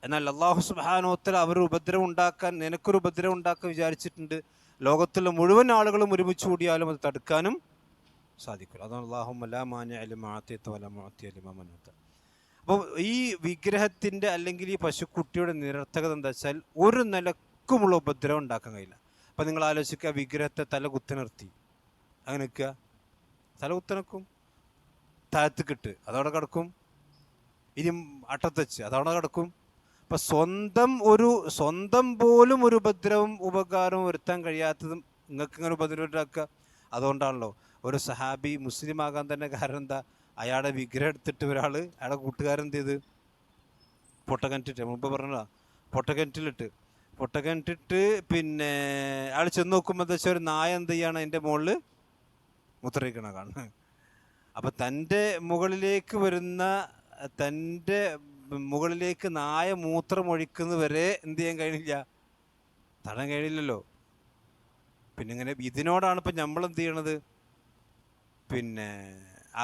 എന്നാൽ അള്ളാഹു സുബ്ഹാനഹു വ തആല അവർ ഉപദ്രവം ഉണ്ടാക്കാൻ, നിനക്കൊരു ഉപദ്രവം ഉണ്ടാക്കാൻ വിചാരിച്ചിട്ടുണ്ട്. ലോകത്തുള്ള മുഴുവൻ ആളുകളും ഒരുമിച്ച് കൂടിയാലും അത് തടുക്കാനും സാധിക്കില്ല. അതാണ് അല്ലാഹുമ്മ ലാ മാനിഅ ലിമാ അഅ്തൈത വലാ മുഅ്തിയ ലിമാ മനഅത. അപ്പോൾ ഈ വിഗ്രഹത്തിൻ്റെ അല്ലെങ്കിൽ ഈ പശുക്കുട്ടിയുടെ നിരർത്ഥകത എന്താ വെച്ചാൽ ഒരു നിലക്കുമുള്ള ഉപദ്രവം ഉണ്ടാക്കാൻ കഴിയില്ല. അപ്പം നിങ്ങൾ ആലോചിക്കുക, വിഗ്രഹത്തെ തല കുത്തി നിർത്തി അങ്ങനെ നിൽക്കുക, തല കുത്തനക്കും, താഴത്തേക്കിട്ട് അതവിടെ കിടക്കും, ഇനി അട്ടത്തച്ച് അതവിടെ കിടക്കും. അപ്പം സ്വന്തം പോലും ഒരു ഉപദ്രവം ഉപകാരവും വരുത്താൻ കഴിയാത്തതും നിങ്ങൾക്ക് ഇങ്ങനെ ഉപദ്രവം ഉണ്ടാക്കുക. അതുകൊണ്ടാണല്ലോ ഒരു സഹാബി മുസ്ലിം ആകാൻ തന്നെ കാരണം എന്താ, അയാളുടെ വിഗ്രഹം എടുത്തിട്ട് ഒരാൾ അയാളുടെ കൂട്ടുകാരൻ എന്ത് ചെയ്ത് പൊട്ടക്കിണറ്റിട്ട്, മുമ്പ് പറഞ്ഞതാ, പൊട്ടക്കിണറ്റിട്ട് പിന്നെ അയാൾ ചെന്ന് നോക്കുമ്പോൾ എന്താ വെച്ചാൽ ഒരു നായ എന്ത് ചെയ്യാണ് അതിൻ്റെ മുകളിൽ മുദ്രയിക്കണ കാണുന്നത്. അപ്പം തൻ്റെ മുകളിലേക്ക് നായ മൂത്രം ഒഴിക്കുന്നത് വരെ എന്ത് ചെയ്യാൻ കഴിയില്ല, തടയാൻ കഴിയില്ലല്ലോ. പിന്നെ ഇങ്ങനെ ഇതിനോടാണ് ഇപ്പം നമ്മൾ എന്ത് ചെയ്യണത്, പിന്നെ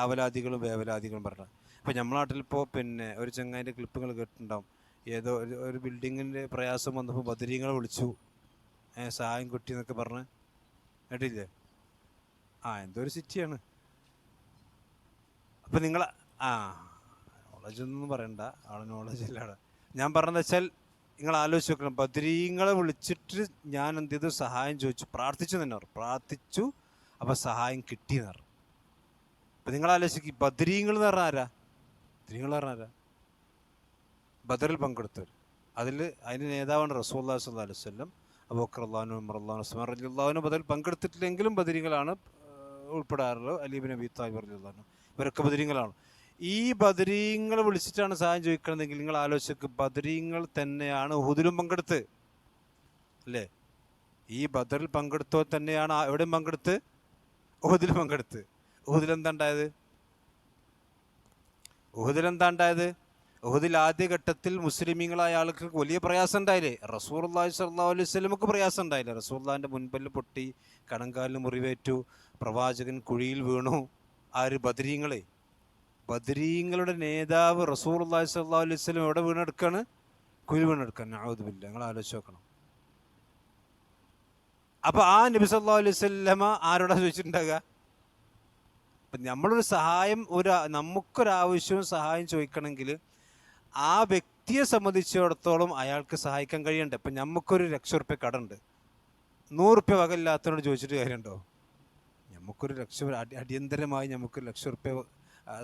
ആവലാദികളും വേവലാദികളും പറഞ്ഞത്. ഇപ്പം നമ്മുടെ നാട്ടിലിപ്പോൾ പിന്നെ ഒരു ചങ്ങായിൻ്റെ ക്ലിപ്പുകൾ കേട്ടിട്ടുണ്ടാവും, ഏതോ ഒരു ബിൽഡിങ്ങിൻ്റെ പ്രയാസം വന്നപ്പോൾ ബദരീങ്ങളെ വിളിച്ചു, സഹായം കുട്ടി എന്നൊക്കെ പറഞ്ഞ് കേട്ടില്ലേ? എന്തോ ഒരു സിറ്റിയാണ്. അപ്പം നിങ്ങൾ നോളജൊന്നും പറയണ്ട, അവിടെ നോളജ് ഇല്ലാതെ ഞാൻ പറഞ്ഞതെന്ന് വെച്ചാൽ നിങ്ങൾ ആലോചിച്ച് നോക്കണം. ബദരീങ്ങളെ വിളിച്ചിട്ട് ഞാൻ എന്ത് ചെയ്തു, സഹായം ചോദിച്ചു, പ്രാർത്ഥിച്ചു തന്നെ പറഞ്ഞു, പ്രാർത്ഥിച്ചു, അപ്പം സഹായം കിട്ടിയെന്ന് പറഞ്ഞു. അപ്പം നിങ്ങൾ ആലോചിക്കും, ബദരീങ്ങൾ എന്ന് പറഞ്ഞാൽ ആരാ? ബദറിൽ പങ്കെടുത്തവർ. അതിന് നേതാവാണ് റസൂലുള്ളാഹി സ്വല്ലല്ലാഹു അലൈഹി വസല്ലം, അബൂബക്കർ റളിയല്ലാഹു അൻഹു, ഉമർ റളിയല്ലാഹു അൻഹു. ബദറിൽ പങ്കെടുത്തിട്ടില്ലെങ്കിലും ബദരീങ്ങളാണ് ഉൾപ്പെടാറുള്ളത്. അലി ഇബ്നു അബീ ത്വാലിബ് റളിയല്ലാഹു അൻഹു, ഇവരൊക്കെ ബദരീങ്ങളാണ്. ഈ ബദരീങ്ങളെ വിളിച്ചിട്ടാണ് സഹായം ചോദിക്കണമെങ്കിൽ നിങ്ങൾ ആലോചിക്ക്, ബദരീങ്ങൾ തന്നെയാണ് ഉഹുദിലും പങ്കെടുത്ത് അല്ലേ? ഈ ബദറിൽ പങ്കെടുത്തവർ തന്നെയാണ് എവിടെയും പങ്കെടുത്ത്, ഉഹുദിലും പങ്കെടുത്ത്. ഉഹുദിലെന്താ ഉണ്ടായത്? ഉഹുദിൽ ആദ്യഘട്ടത്തിൽ മുസ്ലിമീങ്ങളായ ആളുകൾക്ക് വലിയ പ്രയാസം ഉണ്ടായില്ലേ? റസൂലുള്ളാഹി സ്വല്ലല്ലാഹു അലൈഹി വസല്ലമക്ക് പ്രയാസം ഉണ്ടായില്ലേ? റസൂലുള്ളാഹിൻ്റെ മുൻപല്ല് പൊട്ടി, കണങ്കാലിന് മുറിവേറ്റു, പ്രവാചകൻ കുഴിയിൽ വീണു. ആര്? ബദരീങ്ങളുടെ നേതാവ് റസൂലുള്ളാഹി സ്വല്ലല്ലാഹു അലൈഹി വസല്ലം എവിടെ വീണെടുക്കാണ്? കുയിൽ വീണെടുക്കാൻ. നഊദു ബില്ലാഹ്. നിങ്ങൾ ആലോചിച്ച് നോക്കണം. അപ്പോൾ ആ നബി സല്ലല്ലാഹു അലൈഹി വസല്ലമ ആരോടാ ചോദിച്ചിട്ടുണ്ടാകുക? അപ്പം നമ്മളൊരു സഹായം, നമുക്കൊരാവശ്യവും സഹായം ചോദിക്കണമെങ്കിൽ ആ വ്യക്തിയെ സംബന്ധിച്ചിടത്തോളം അയാൾക്ക് സഹായിക്കാൻ കഴിയണ്ടേ. ഇപ്പം നമുക്കൊരു ₹1,00,000 കടമുണ്ട്, ₹100 വകയില്ലാത്തവനോട് ചോദിച്ചിട്ട് കാര്യമുണ്ടോ? നമുക്കൊരു അടിയന്തരമായി നമുക്കൊരു ₹1,00,000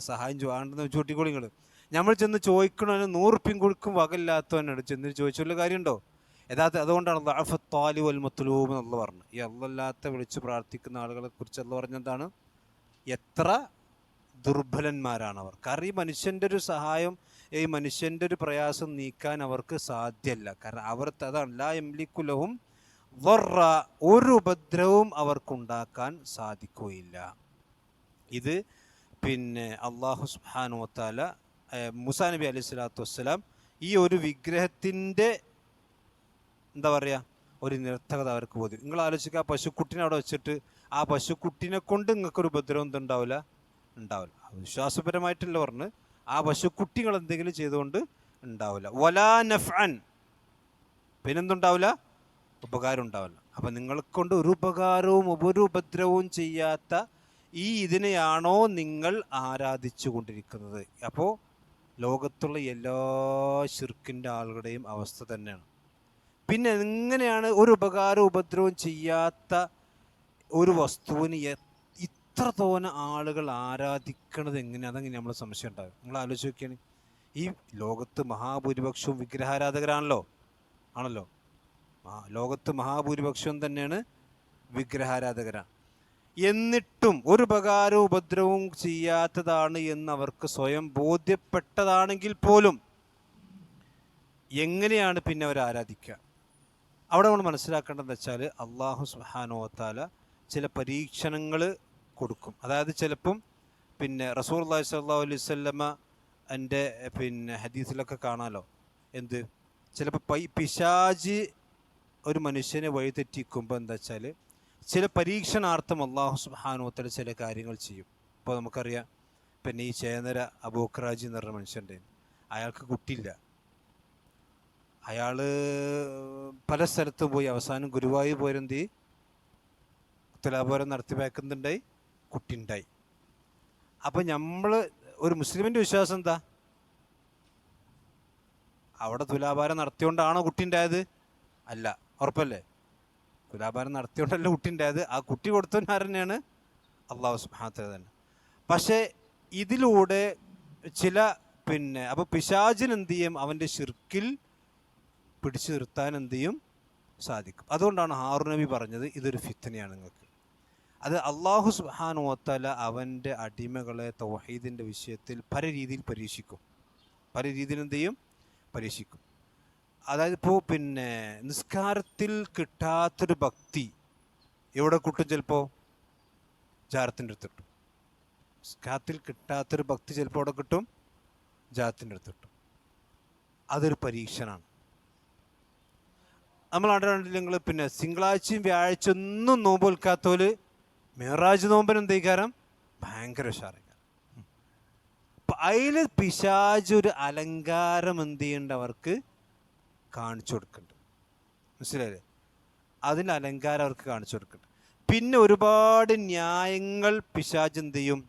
സഹായം വേണ്ടെന്ന് ചൂട്ടിക്കോളി നിങ്ങൾ. നമ്മൾ ചെന്ന് ചോദിക്കണതിന് ₹100 കൊടുക്കും വകയില്ലാത്തവനോട് ചെന്ന് ചോദിച്ചുള്ള കാര്യമുണ്ടോ? അതുകൊണ്ടാണ് ദഅഫത്താലി വൽ മത്ലൂബ് എന്നുള്ള പറഞ്ഞു. ഈ അല്ലാത്ത വിളിച്ച് പ്രാർത്ഥിക്കുന്ന ആളുകളെ കുറിച്ച് അല്ല പറഞ്ഞെന്താണ്? എത്ര ദുർബലന്മാരാണവർ. കാരണം ഈ മനുഷ്യൻ്റെ ഒരു സഹായം, ഈ മനുഷ്യൻ്റെ ഒരു പ്രയാസം നീക്കാൻ അവർക്ക് സാധ്യമല്ല. കാരണം അതാണ് ലാ യംലികു ലഹും ദർറ, ഒരു ഉപദ്രവവും അവർക്കുണ്ടാക്കാൻ സാധിക്കുകയില്ല. ഇത് പിന്നെ അള്ളാഹു സുബ്ഹാനഹു വ തആല മൂസാ നബി അലൈഹി സ്വലാത്തു വസ്സലാം ഈ ഒരു വിഗ്രഹത്തിൻ്റെ എന്താ പറയുക, ഒരു നിരർത്ഥകത അവർക്ക് ബോധി. നിങ്ങൾ ആലോചിക്കുക, ആ പശുക്കുട്ടിനെ അവിടെ വെച്ചിട്ട് ആ പശുക്കുട്ടിനെ കൊണ്ട് നിങ്ങൾക്കൊരു ഉപദ്രവം ഉണ്ടാവില്ല. വിശ്വാസപരമായിട്ടല്ല പറഞ്ഞ്, ആ പശുക്കുട്ടികൾ എന്തെങ്കിലും ചെയ്തുകൊണ്ട് ഉണ്ടാവില്ല. വലാ നഫ്അൻ, പിന്നെന്തുണ്ടാവില്ല? ഉപകാരം ഉണ്ടാവില്ല. അപ്പം നിങ്ങളെക്കൊണ്ട് ഒരു ഉപകാരവും ഒരു ഉപദ്രവവും ചെയ്യാത്ത ഇതിനെയാണോ നിങ്ങൾ ആരാധിച്ചു കൊണ്ടിരിക്കുന്നത്? അപ്പോൾ ലോകത്തുള്ള എല്ലാ ശിർക്കിൻ്റെ ആളുകളുടെയും അവസ്ഥ തന്നെയാണ്. പിന്നെ എങ്ങനെയാണ് ഒരു ഉപകാരവും ഉപദ്രവവും ചെയ്യാത്ത ഒരു വസ്തുവിന് ഇത്ര തോന്നെ ആളുകൾ ആരാധിക്കണത് എങ്ങനെയാണ്? അതെങ്ങനെ നമ്മൾ സംശയം ഉണ്ടാകും. നിങ്ങൾ ആലോചിച്ച് നോക്കിയാണ്, ഈ ലോകത്ത് മഹാഭൂരിപക്ഷവും വിഗ്രഹാരാധകരാണല്ലോ. ആണല്ലോ, ലോകത്ത് മഹാഭൂരിപക്ഷവും തന്നെയാണ് വിഗ്രഹാരാധകരാണ്. എന്നിട്ടും ഒരു ഉപകാരവും ഉപദ്രവവും ചെയ്യാത്തതാണ് എന്ന് അവർക്ക് സ്വയം ബോധ്യപ്പെട്ടതാണെങ്കിൽ പോലും എങ്ങനെയാണ് പിന്നെ അവർ ആരാധിക്കുക? അവിടെ നമ്മൾ മനസ്സിലാക്കേണ്ടതെന്ന് വെച്ചാൽ അള്ളാഹു സുബ്ഹാനഹു വ തആല ചില പരീക്ഷണങ്ങൾ കൊടുക്കും. അതായത് ചിലപ്പം പിന്നെ റസൂലുള്ളാഹി സ്വല്ലല്ലാഹു അലൈഹി വസല്ലമ എൻ്റെ പിന്നെ ഹദീസിലൊക്കെ കാണാമല്ലോ, എന്ത് ചിലപ്പോൾ പിശാച് ഒരു മനുഷ്യനെ വഴിതെറ്റിക്കുമ്പോൾ എന്താ വെച്ചാൽ ചില പരീക്ഷണാർത്ഥം അള്ളാഹു സുബ്ഹാനഹു വ തആല ചില കാര്യങ്ങൾ ചെയ്യും. ഇപ്പോൾ നമുക്കറിയാം, പിന്നെ ഈ ചേനര അബൂഖറാജി എന്ന് പറഞ്ഞ മനുഷ്യൻ്റെ, അയാൾക്ക് കുട്ടിയില്ല. അയാൾ പല സ്ഥലത്തും പോയി, അവസാനം ഗുരുവായൂർ പോരെന്ത് തുലാഭാരം നടത്തി വയ്ക്കുന്നുണ്ടായി, കുട്ടി ഉണ്ടായി. അപ്പം നമ്മൾ ഒരു മുസ്ലിമിൻ്റെ വിശ്വാസം എന്താ? അവിടെ തുലാഭാരം നടത്തിയോണ്ടാണോ കുട്ടി ഉണ്ടായത്? അല്ല, ഉറപ്പല്ലേ? തുലാഭാരം നടത്തിയോണ്ടല്ല കുട്ടി ഉണ്ടായത്. ആ കുട്ടി കൊടുത്തവൻ തന്നെയാണ് അള്ളാഹു സുബ്ഹാനഹു വ തആല തന്നെ. പക്ഷേ ഇതിലൂടെ പിന്നെ അപ്പോൾ പിശാചിന് എന്ത് ചെയ്യും? അവൻ്റെ ശിർക്കിൽ പിടിച്ചു നിർത്താൻ എന്ത് ചെയ്യും? സാധിക്കും. അതുകൊണ്ടാണ് ഹാറൂൻ നബി പറഞ്ഞത് ഇതൊരു ഫിത്നയാണ് നിങ്ങൾക്ക്. അത് അള്ളാഹു സുബ്ഹാനഹു വ തആല അവൻ്റെ അടിമകളെ തൗഹീദിൻ്റെ വിഷയത്തിൽ പല രീതിയിൽ പരീക്ഷിക്കും. പല രീതിയിൽ എന്ത് ചെയ്യും? പരീക്ഷിക്കും. അതായത് ഇപ്പോൾ പിന്നെ നിസ്കാരത്തിൽ കിട്ടാത്തൊരു ഭക്തി എവിടെ കിട്ടും? ചിലപ്പോൾ ജാറത്തിൻ്റെ അടുത്ത് കിട്ടും. നിസ്കാരത്തിൽ കിട്ടാത്തൊരു ഭക്തി ചിലപ്പോൾ അവിടെ കിട്ടും, ജാറത്തിൻ്റെ അടുത്ത് കിട്ടും. അതൊരു പരീക്ഷണമാണ്. നമ്മൾ നിങ്ങൾ പിന്നെ തിങ്കളാഴ്ചയും വ്യാഴാഴ്ച ഒന്നും നോമ്പ് വിൽക്കാത്തവര് മിറാജ് നോമ്പിന് എന്തേക്കാരം ഭയങ്കര ഉഷാറായി. അപ്പം അതിൽ പിശാച് ഒരു അലങ്കാരം എന്ത് ചെയ്യുന്നുണ്ട്? അവർക്ക് കാണിച്ചു കൊടുക്കുന്നുണ്ട്. മനസ്സിലായില്ലേ? അതിന് അലങ്കാരം അവർക്ക് കാണിച്ചു കൊടുക്കുന്നുണ്ട്. പിന്നെ ഒരുപാട് ന്യായങ്ങൾ പിശാച് എന്ത് ചെയ്യും?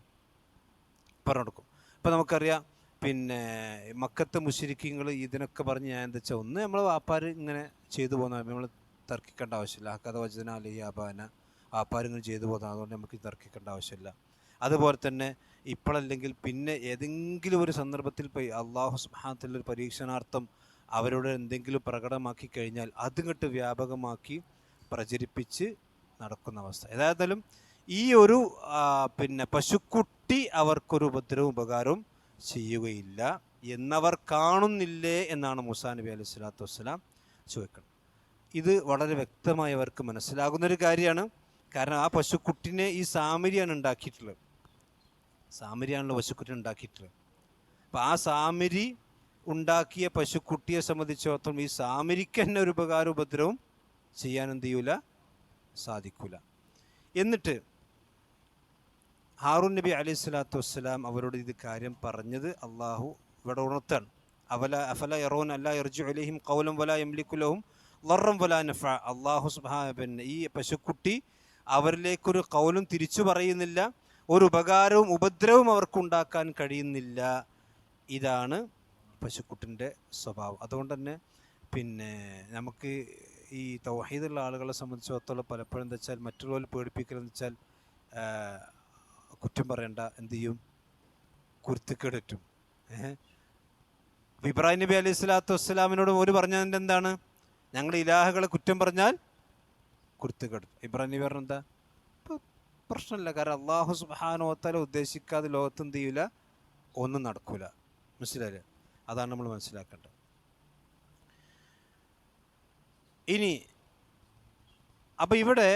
പറഞ്ഞു കൊടുക്കും. ഇപ്പം നമുക്കറിയാം, പിന്നെ മക്കത്തെ മുശ്രിക്കുകൾ ഇതിനൊക്കെ പറഞ്ഞ് ഞാൻ എന്താ വെച്ചാൽ, ഒന്ന് നമ്മൾ വാപ്പാർ ഇങ്ങനെ ചെയ്തു പോകുന്ന നമ്മൾ തർക്കിക്കേണ്ട ആവശ്യമില്ല. കഥ വചന അലഹി അബാന വാപ്പാരിങ്ങനെ ചെയ്തു പോകുന്നത്, അതുകൊണ്ട് നമുക്ക് തർക്കിക്കേണ്ട ആവശ്യമില്ല. അതുപോലെ തന്നെ ഇപ്പോഴല്ലെങ്കിൽ പിന്നെ ഏതെങ്കിലും ഒരു സന്ദർഭത്തിൽ പോയി അള്ളാഹു സുബ്ഹാനഹു വ തആല ഒരു പരീക്ഷണാർത്ഥം അവരോട് എന്തെങ്കിലും പ്രകടമാക്കി കഴിഞ്ഞാൽ അതിങ്ങോട്ട് വ്യാപകമാക്കി പ്രചരിപ്പിച്ച് നടക്കുന്ന അവസ്ഥ. ഏതായാലും ഈ ഒരു പിന്നെ പശുക്കുട്ടി അവർക്കൊരു ഉപദ്രവവും ഉപകാരവും ചെയ്യുകയില്ല എന്നവർ കാണുന്നില്ലേ എന്നാണ് മൂസാ നബി അലൈഹി സ്വലാത്തു വസ്സലാം ചോദിക്കുന്നത്. ഇത് വളരെ വ്യക്തമായി അവർക്ക് മനസ്സിലാകുന്നൊരു കാര്യമാണ്. കാരണം ആ പശുക്കുട്ടിനെ ഈ സാമരിയാണ് ഉണ്ടാക്കിയിട്ടുള്ളത്. സാമരിയാണല്ലോ പശുക്കുട്ടി ഉണ്ടാക്കിയിട്ടുള്ളത്. അപ്പം ആ സാമരി ഉണ്ടാക്കിയ പശുക്കുട്ടിയെ സംബന്ധിച്ചിടത്തോളം ഈ സാമരിക്ക് തന്നെ ഒരു ഉപകാര ഉപദ്രവം ചെയ്യാൻ എന്ത് ചെയ്യൂല? സാധിക്കൂല. എന്നിട്ട് ഹാറൂൻ നബി അലൈഹി സ്വലാത്തു വസ്സലാം അവരോട് ഇത് കാര്യം പറഞ്ഞത് അള്ളാഹു ഇവിടെ ഉണർത്താണ്. അഫല യറൂന അല്ലാ യർജിഉ ഇലൈഹിം ഖൗലൻ വലാ യംലികു ലഹും ളർറൻ വലാ നഫഅ. അള്ളാഹു സുബ്ഹാനഹു ഈ പശുക്കുട്ടി അവരിലേക്കൊരു കൗലും തിരിച്ചു പറയുന്നില്ല, ഒരു ഉപകാരവും ഉപദ്രവവും അവർക്കുണ്ടാക്കാൻ കഴിയുന്നില്ല. ഇതാണ് പശുക്കുട്ടിൻ്റെ സ്വഭാവം. അതുകൊണ്ട് തന്നെ നമുക്ക് ഈ തൗഹീദുള്ള ആളുകളെ സംബന്ധിച്ചിടത്തോളം പലപ്പോഴും എന്താ വെച്ചാൽ മറ്റുള്ളവർ പേടിപ്പിക്കലെന്ന് വെച്ചാൽ കുറ്റം പറയണ്ട, എന്ത് ചെയ്യും, കുരുത്തക്കേടറ്റും. ഇബ്രാഹിം നബി അലൈഹി സ്വലാത്തു വസ്സലാമിനോട് ഒരു പറഞ്ഞതിൻ്റെ എന്താണ്, ഞങ്ങൾ ഇലാഹുകളെ കുറ്റം പറഞ്ഞാൽ കുരുത്തക്കേടും. ഇബ്രാഹിം നബി പറഞ്ഞ എന്താ, പ്രശ്നമില്ല, കാരണം അള്ളാഹു സുബ്ഹാനഹു വ തആല ഉദ്ദേശിക്കാതെ ലോകത്ത് എന്ത് ചെയ്യൂല, ഒന്നും നടക്കൂല. മനസ്സിലായില്ലേ? അതാണ് നമ്മൾ മനസ്സിലാക്കേണ്ടത്. ഇനി അപ്പം ഇവിടെ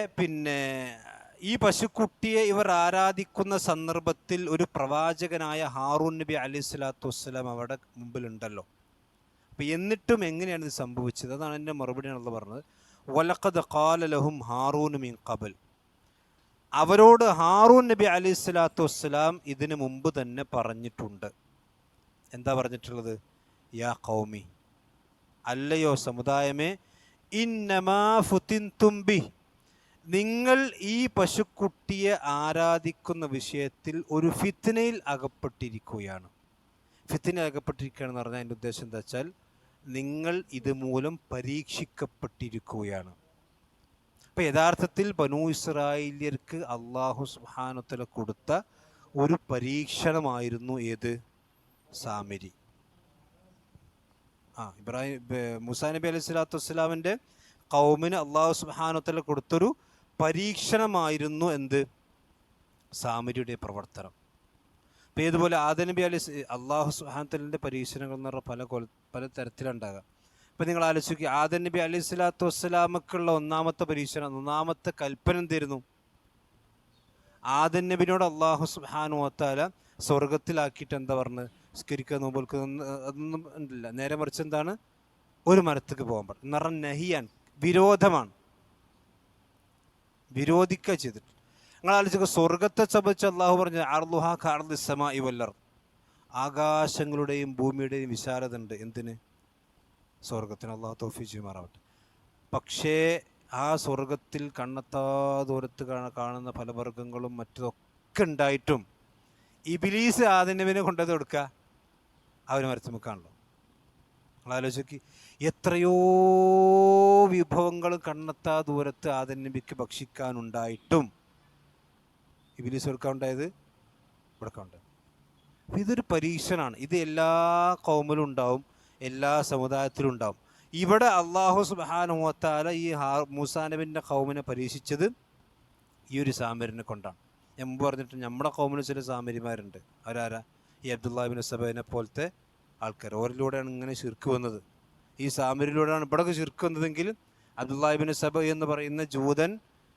ഈ പശുക്കുട്ടിയെ ഇവർ ആരാധിക്കുന്ന സന്ദർഭത്തിൽ ഒരു പ്രവാചകനായ ഹാറൂൻ നബി അലൈഹി സ്വലാത്തു വസ്സലാം അവിടെ മുമ്പിലുണ്ടല്ലോ. അപ്പം എന്നിട്ടും എങ്ങനെയാണ് ഇത് സംഭവിച്ചത്? അതാണ് എൻ്റെ മറുപടിയാണല്ലോ പറഞ്ഞത്. വലഖദ് ഖാല ലഹും ഹാറൂൻ മിൻ ഖബൽ. അവരോട് ഹാറൂൻ നബി അലൈഹി സ്വലാത്തു വസ്സലാം ഇതിനു മുമ്പ് തന്നെ പറഞ്ഞിട്ടുണ്ട്. എന്താ പറഞ്ഞിട്ടുള്ളത്? യാ ഖൗമി, അല്ലയോ സമുദായമേ, ഇന്നമാ ഫുതിൻതും ബിഹി, നിങ്ങൾ ഈ പശുക്കുട്ടിയെ ആരാധിക്കുന്ന വിഷയത്തിൽ ഒരു ഫിത്നയിൽ അകപ്പെട്ടിരിക്കുകയാണ്. ഫിത്നയിൽ അകപ്പെട്ടിരിക്കുകയാണെന്ന് പറഞ്ഞാൽ അതിൻ്റെ ഉദ്ദേശം എന്താ വെച്ചാൽ നിങ്ങൾ ഇതുമൂലം പരീക്ഷിക്കപ്പെട്ടിരിക്കുകയാണ്. അപ്പം യഥാർത്ഥത്തിൽ ബനൂ ഇസ്രായേല്യർക്ക് അള്ളാഹു സുബ്ഹാനഹു വ തആല കൊടുത്ത ഒരു പരീക്ഷണമായിരുന്നു ഏത്? സാമരി. മൂസാ നബി അലൈഹി സ്വലാത്തു വസ്സലാമിൻ്റെ ഖൗമിന് അള്ളാഹു സുബ്ഹാനഹു വ തആല കൊടുത്തൊരു പരീക്ഷണമായിരുന്നു എന്ത്? സാമരിയുടെ പ്രവർത്തനം. അപ്പം ഏതുപോലെ ആദം നബി അള്ളാഹു സുബ്ഹാനഹു വ തആലയുടെ പരീക്ഷണങ്ങൾ എന്ന് പറഞ്ഞാൽ പല തരത്തിലുണ്ടാകാം. ഇപ്പം നിങ്ങൾ ആലോചിക്കുക, ആദം നബി അലൈഹി സ്വലാത്തു വസ്സലാമക്കുള്ള ഒന്നാമത്തെ പരീക്ഷണം, ഒന്നാമത്തെ കൽപ്പന എന്തായിരുന്നു? ആദം നബിനോട് അള്ളാഹു സുബ്ഹാനഹു വ തആല സ്വർഗത്തിലാക്കിയിട്ട് എന്താ പറഞ്ഞത്? സ്കരിക്കുക, നോമ്പുൽക്കുക, അതൊന്നും ഉണ്ടല്ല. നേരെ മറിച്ച് എന്താണ്? ഒരു മരത്തേക്ക് പോകാൻ പാടില്ല എന്ന് പറഞ്ഞാൽ നഹിയാൻ, വിരോധമാണ്, വിരോധിക്കുക ചെയ്തിട്ട്. നിങ്ങൾ ആലോചിക്കുക, സ്വർഗത്തെ സംബന്ധിച്ച് അള്ളാഹു പറഞ്ഞ അർളുഹാ കഅർളി സമാഇ വൽ അർദ്, ആകാശങ്ങളുടെയും ഭൂമിയുടെയും വിശാലത ഉണ്ട്. എന്തിന്? സ്വർഗത്തിന്. അള്ളാഹു തൗഫീഖ് ചെയ്യുമാറാവട്ടെ. പക്ഷേ ആ സ്വർഗത്തിൽ കണ്ണെത്താ ദൂരത്ത് കാണുന്ന ഫലവർഗ്ഗങ്ങളും മറ്റതൊക്കെ ഉണ്ടായിട്ടും ഇബ്ലീസ് ആദം നബിനെ കൊണ്ടത് കൊടുക്കുക, അവന് മരച്ചുമുക്കാണല്ലോ. നിങ്ങൾ ആലോചിക്ക്, എത്രയോ വിഭവങ്ങൾ കണ്ണെത്താ ദൂരത്ത് ആദം നബിക്ക് ഭക്ഷിക്കാനുണ്ടായിട്ടും ഇബ്ലീസ് കൊടുക്കാനുണ്ടായത് കൊടുക്കാനുണ്ടായത്. ഇതൊരു പരീക്ഷണമാണ്. ഇത് എല്ലാ ഖൗമിലും ഉണ്ടാവും, എല്ലാ സമുദായത്തിലും ഉണ്ടാവും. ഇവിടെ അള്ളാഹു സുബ്ഹാനഹു വ തആല ഈ മൂസാ നബിൻ്റെ ഖൗമിനെ പരീക്ഷിച്ചത് ഈ ഒരു സാമരിനെ കൊണ്ടാണ്. ഞാൻ മുമ്പ് പറഞ്ഞിട്ട് നമ്മുടെ ഖൗമിന് ചില സാമരിമാരുണ്ട്. അവരാരാ? ഈ അബ്ദുല്ലാഹ് ഇബ്നു സബഇനെ പോലത്തെ ആൾക്കാർ. ഓരിലൂടെയാണ് ഇങ്ങനെ ശിർക്ക് വന്നത്. ഈ സാമരിയിലൂടെയാണ് ഇവിടെയൊക്കെ ശിർക്ക് വന്നതെങ്കിൽ അബ്ദുല്ലാഹ് ഇബ്നു സബഇ എന്ന് പറയുന്ന ജൂതൻ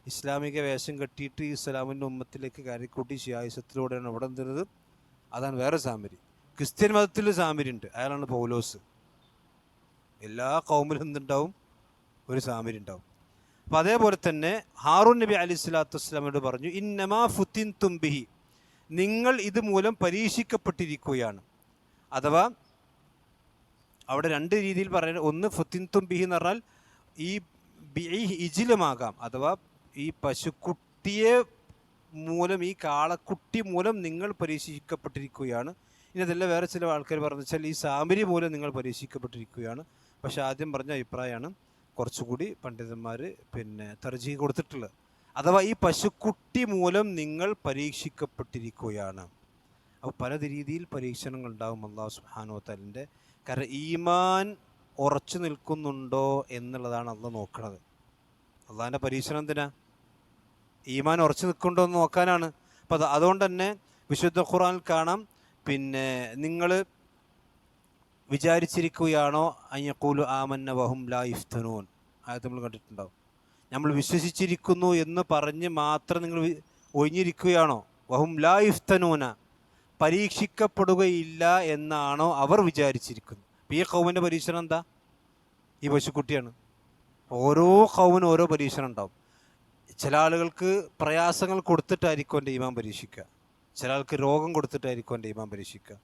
ഇസ്ലാമിക വേഷം കെട്ടിയിട്ട് ഈ ഇസ്ലാമിൻ്റെ ഉമ്മത്തിലേക്ക് കയറിക്കൂട്ടി ശിയായിസത്തിലൂടെയാണ് ഇവിടെ എന്തുന്നത്. അതാണ് വേറെ സാമരി. ക്രിസ്ത്യൻ മതത്തിൽ സാമരി ഉണ്ട്, അയാളാണ് പൗലോസ്. എല്ലാ ഖൗമിലും എന്തുണ്ടാവും? ഒരു സാമരി ഉണ്ടാവും. അപ്പം അതേപോലെ തന്നെ ഹാറൂൻ നബി അലൈഹി സ്വലാത്തു വസ്സലാമോട് പറഞ്ഞു, ഇന്നമാ ഫുതിൻതും ബിഹി, നിങ്ങൾ ഇത് മൂലം പരീക്ഷിക്കപ്പെട്ടിരിക്കുകയാണ്. അഥവാ അവിടെ രണ്ട് രീതിയിൽ പറയുന്നത്. ഒന്ന് ഫുതിൻതും ബിഹി എന്ന് പറഞ്ഞാൽ ഈ ഇജിലുമാകാം, അഥവാ ഈ പശുക്കുട്ടിയെ മൂലം, ഈ കാളക്കുട്ടി മൂലം നിങ്ങൾ പരീക്ഷിക്കപ്പെട്ടിരിക്കുകയാണ്. ഇനി അതെല്ലാം വേറെ ചില ആൾക്കാർ പറഞ്ഞു വെച്ചാൽ ഈ സാമരി മൂലം നിങ്ങൾ പരീക്ഷിക്കപ്പെട്ടിരിക്കുകയാണ്. പക്ഷെ ആദ്യം പറഞ്ഞ അഭിപ്രായമാണ് കുറച്ചുകൂടി പണ്ഡിതന്മാർ തർജീഹ് കൊടുത്തിട്ടുള്ളത്. അഥവാ ഈ പശുക്കുട്ടി മൂലം നിങ്ങൾ പരീക്ഷിക്കപ്പെട്ടിരിക്കുകയാണ്. അപ്പോൾ പല രീതിയിൽ പരീക്ഷണങ്ങൾ ഉണ്ടാകും അല്ലാഹു സുബ്ഹാനഹു വ തആലയുടെ. കാരണം ഈമാൻ ഉറച്ചു നിൽക്കുന്നുണ്ടോ എന്നുള്ളതാണ് അള്ളാഹ് നോക്കുന്നത്. അള്ളാഹിൻ്റെ പരീക്ഷണം എന്തിനാ? ഈമാൻ ഉറച്ചു നിൽക്കുന്നുണ്ടോ എന്ന് നോക്കാനാണ്. അപ്പം അതുകൊണ്ട് തന്നെ വിശുദ്ധ ഖുർആനിൽ കാണാം, നിങ്ങൾ വിചാരിച്ചിരിക്കുകയാണോ അയ്യഖൂലു ആമന്ന വഹും ലാ യുഫ്തനൂൻ, ആയത് നമ്മൾ കണ്ടിട്ടുണ്ടാവും. നമ്മൾ വിശ്വസിച്ചിരിക്കുന്നു എന്ന് പറഞ്ഞ് മാത്രം നിങ്ങൾ ഒഴിഞ്ഞിരിക്കുകയാണോ? വഹും ലാ യുഫ്തനൂന, പരീക്ഷിക്കപ്പെടുകയില്ല എന്നാണോ അവർ വിചാരിച്ചിരിക്കുന്നത്? ഈ ഖൗമിൻ്റെ പരീക്ഷണം എന്താ? ഈ പശുക്കുട്ടിയാണ്. ഓരോ ഖൗമിനും ഓരോ പരീക്ഷണം ഉണ്ടാവും. ചില ആളുകൾക്ക് പ്രയാസങ്ങൾ കൊടുത്തിട്ടായിരിക്കും എൻ്റെ ഈമാൻ പരീക്ഷിക്കുക. ചില ആൾക്ക് രോഗം കൊടുത്തിട്ടായിരിക്കും അവൻ്റെ ഈമാൻ പരീക്ഷിക്കുക.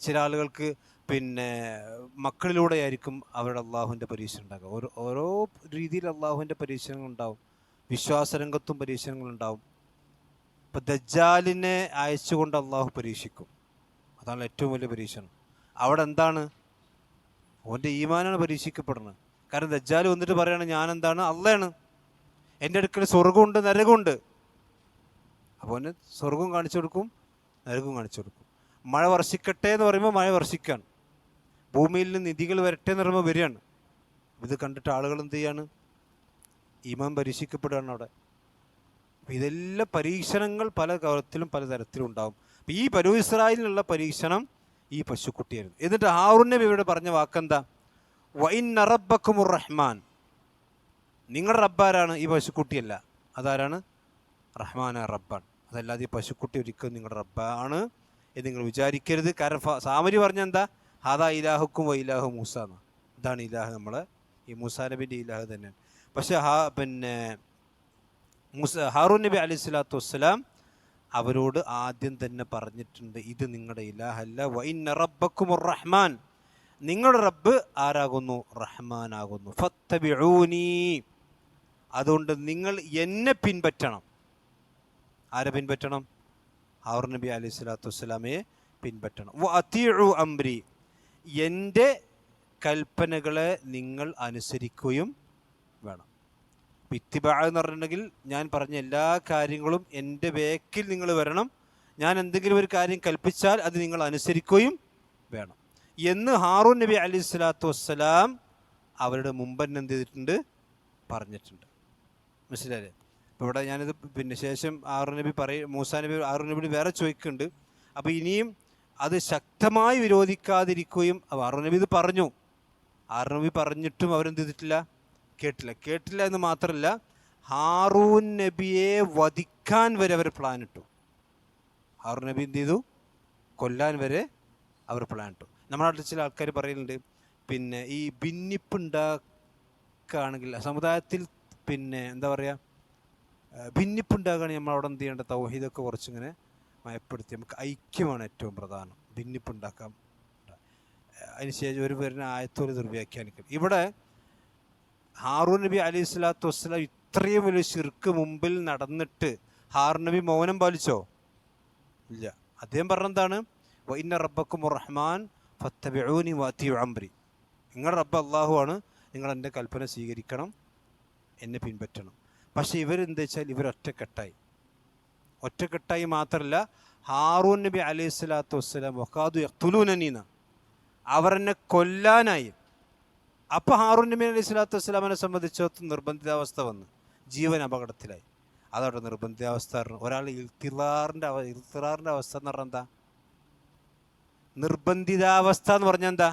ചില ആളുകൾക്ക് മക്കളിലൂടെ ആയിരിക്കും അവരുടെ അള്ളാഹുവിൻ്റെ പരീക്ഷണം ഉണ്ടാകുക. ഓരോ രീതിയിൽ അള്ളാഹുവിൻ്റെ പരീക്ഷണങ്ങൾ ഉണ്ടാവും. വിശ്വാസരംഗത്തും പരീക്ഷണങ്ങളുണ്ടാവും. ഇപ്പം ദജ്ജാലിനെ അയച്ചുകൊണ്ട് അള്ളാഹു പരീക്ഷിക്കും. അതാണ് ഏറ്റവും വലിയ പരീക്ഷണം. അവിടെ എന്താണ്? ഓൻ്റെ ഈമാനാണ് പരീക്ഷിക്കപ്പെടുന്നത്. കാരണം ദജ്ജാൽ വന്നിട്ട് പറയാണ്, ഞാൻ എന്താണ്? അള്ളയാണ്, എൻ്റെ അടുക്കൽ സ്വർഗമുണ്ട് നരകമുണ്ട്. അപ്പോൾ അവന് സ്വർഗവും കാണിച്ചു കൊടുക്കും, നരകവും കാണിച്ചു കൊടുക്കും. മഴ വർഷിക്കട്ടെ എന്ന് പറയുമ്പോൾ മഴ വർഷിക്കുകയാണ്. ഭൂമിയിൽ നിന്ന് നിധികൾ വരട്ടെ എന്ന് പറയുമ്പോൾ വരികയാണ്. ഇത് കണ്ടിട്ട് ആളുകൾ എന്ത് ചെയ്യാണ്? ഈമാൻ പരീക്ഷിക്കപ്പെടുകയാണ് അവിടെ. ഇതെല്ലാം പരീക്ഷണങ്ങൾ പല കാലത്തിലും പലതരത്തിലും ഉണ്ടാകും. അപ്പം ഈ ബനൂ ഇസ്രായേലിനുള്ള പരീക്ഷണം ഈ പശുക്കുട്ടിയായിരുന്നു. എന്നിട്ട് ഹാറൂൻ നബി ഇവിടെ പറഞ്ഞ വാക്കെന്താ? വഇന്ന റബ്ബക്കുമുർ റഹ്മാൻ. നിങ്ങളുടെ റബ്ബാരാണ്? ഈ പശുക്കുട്ടിയല്ല. അതാരാണ്? റഹ്മാൻ റബ്ബാണ്. അതല്ലാതെ ഈ പശുക്കുട്ടി ഒരിക്കലും നിങ്ങളുടെ റബ്ബാണ് എന്ന് നിങ്ങൾ വിചാരിക്കരുത്. കാരണം സാമരി പറഞ്ഞ എന്താ? ഹാദാ ഇലാഹുക്കും വ ഇലാഹു മൂസ എന്നാണ്. ഇതാണ് ഇലാഹ്, നമ്മളെ ഈ മൂസാ നബിൻ്റെ ഇലാഹ് തന്നെയാണ്. പക്ഷേ ഹാറൂൻ നബി അലൈഹി സ്വലാത്തു വസ്സലാം അവരോട് ആദ്യം തന്നെ പറഞ്ഞിട്ടുണ്ട്, ഇത് നിങ്ങളുടെ ഇലാഹല്ല. വഇന്ന റബ്ബക്കുമുർ റഹ്മാൻ. നിങ്ങളുടെ റബ്ബ് ആരാകുന്നു? റഹ്മാൻ ആകുന്നു. ഫത്തബിഊനി. അതുകൊണ്ട് നിങ്ങൾ എന്നെ പിൻപറ്റണം. ആരെ പിൻപറ്റണം? ഹാറൂൻ നബി അലൈഹി സ്വലാത്തു വസ്സലാമയെ പിൻപറ്റണം. വഅതീഉ അംരി. എൻ്റെ കൽപ്പനകളെ നിങ്ങൾ അനുസരിക്കുകയും വേണം. ഇത്തിബാ എന്ന് പറഞ്ഞിട്ടുണ്ടെങ്കിൽ ഞാൻ പറഞ്ഞ എല്ലാ കാര്യങ്ങളും എൻ്റെ ബേക്കിൽ നിങ്ങൾ വരണം. ഞാൻ എന്തെങ്കിലും ഒരു കാര്യം കൽപ്പിച്ചാൽ അത് നിങ്ങൾ അനുസരിക്കുകയും വേണം എന്ന് ഹാറൂൻ നബി അലൈഹി സ്വലാത്തു വസ്സലാം അവരുടെ മുമ്പന്നെ എന്ത് ചെയ്തിട്ടുണ്ട്? പറഞ്ഞിട്ടുണ്ട്. മനസ്സിലായില്ലേ? അപ്പോൾ ഇവിടെ ഞാനിത് ശേഷം മൂസാ നബി ഹാറൂൻ നബി വേറെ ചോദിക്കുന്നുണ്ട്. അപ്പോൾ ഇനിയും അത് ശക്തമായി വിരോധിക്കാതിരിക്കുകയും ഹാറൂൻ നബി ഇത് പറഞ്ഞു. ഹാറൂൻ നബി പറഞ്ഞിട്ടും അവരെന്ത് ചെയ്തിട്ടില്ല? കേട്ടില്ല എന്ന് മാത്രമല്ല, ഹാറൂൻ നബിയെ വധിക്കാൻ വരെ അവർ പ്ലാൻ ഇട്ടു. ഹാറൂൻ നബി എന്ത് ചെയ്തു? കൊല്ലാൻ വരെ അവർ പ്ലാൻ ഇട്ടു. നമ്മുടെ നാട്ടിൽ ചില ആൾക്കാർ പറയുന്നുണ്ട്, ഈ ഭിന്നിപ്പ് ഉണ്ടാക്കുകയാണെങ്കിൽ സമുദായത്തിൽ എന്താ പറയുക, ഭിന്നിപ്പ് ഉണ്ടാകുകയാണെങ്കിൽ നമ്മളവിടെ എന്ത് ചെയ്യേണ്ട? തൗഹീദൊക്കെ കുറച്ചിങ്ങനെ മയപ്പെടുത്തി നമുക്ക് ഐക്യമാണ് ഏറ്റവും പ്രധാനം. ഭിന്നിപ്പ് ഉണ്ടാക്കാം. അതിനുശേഷം ഒരു പേരിനെ ആയത്തോട് ദുർവ്യാഖ്യാനിക്കണം. ഇവിടെ ഹാറൂൻ നബി അലൈഹി സ്വലാത്തു വസ്സലാം ഇത്രയും വലിയ ശിർക്ക് മുമ്പിൽ നടന്നിട്ട് ഹാറൂൻ നബി മൗനം പാലിച്ചോ? ഇല്ല. അദ്ദേഹം പറഞ്ഞെന്താണ്? വഇന്ന റബ്ബക്കുമുർ റഹ്മാൻ ഫത്തബിഊനി വഅതീഉ അംരി. നിങ്ങളുടെ റബ്ബ് അല്ലാഹു ആണ്, നിങ്ങൾ എൻ്റെ കൽപ്പന സ്വീകരിക്കണം, എന്നെ പിൻപറ്റണം. പക്ഷേ ഇവരെന്താ വെച്ചാൽ ഒറ്റക്കെട്ടായി മാത്രമല്ല, ഹാറൂൻ നബി അലൈഹി സ്വലാത്തു വസ്സലാം വഖാദു യഖ്തുലൂനനീന, അവരെന്നെ കൊല്ലാനായി. അപ്പോൾ ഹാറൂൻ നബി അലൈഹി സ്വലാത്തു വസ്സലാമിനെ സംബന്ധിച്ചിടത്തോളം നിർബന്ധിതാവസ്ഥ വന്ന് ജീവൻ അപകടത്തിലായി. അതവിടെ നിർബന്ധിതാവസ്ഥ. ഒരാൾ ഇൽത്തിറാറിൻ്റെ അവസ്ഥ എന്ന് പറഞ്ഞാൽ എന്താ? നിർബന്ധിതാവസ്ഥ എന്ന് പറഞ്ഞാൽ എന്താ?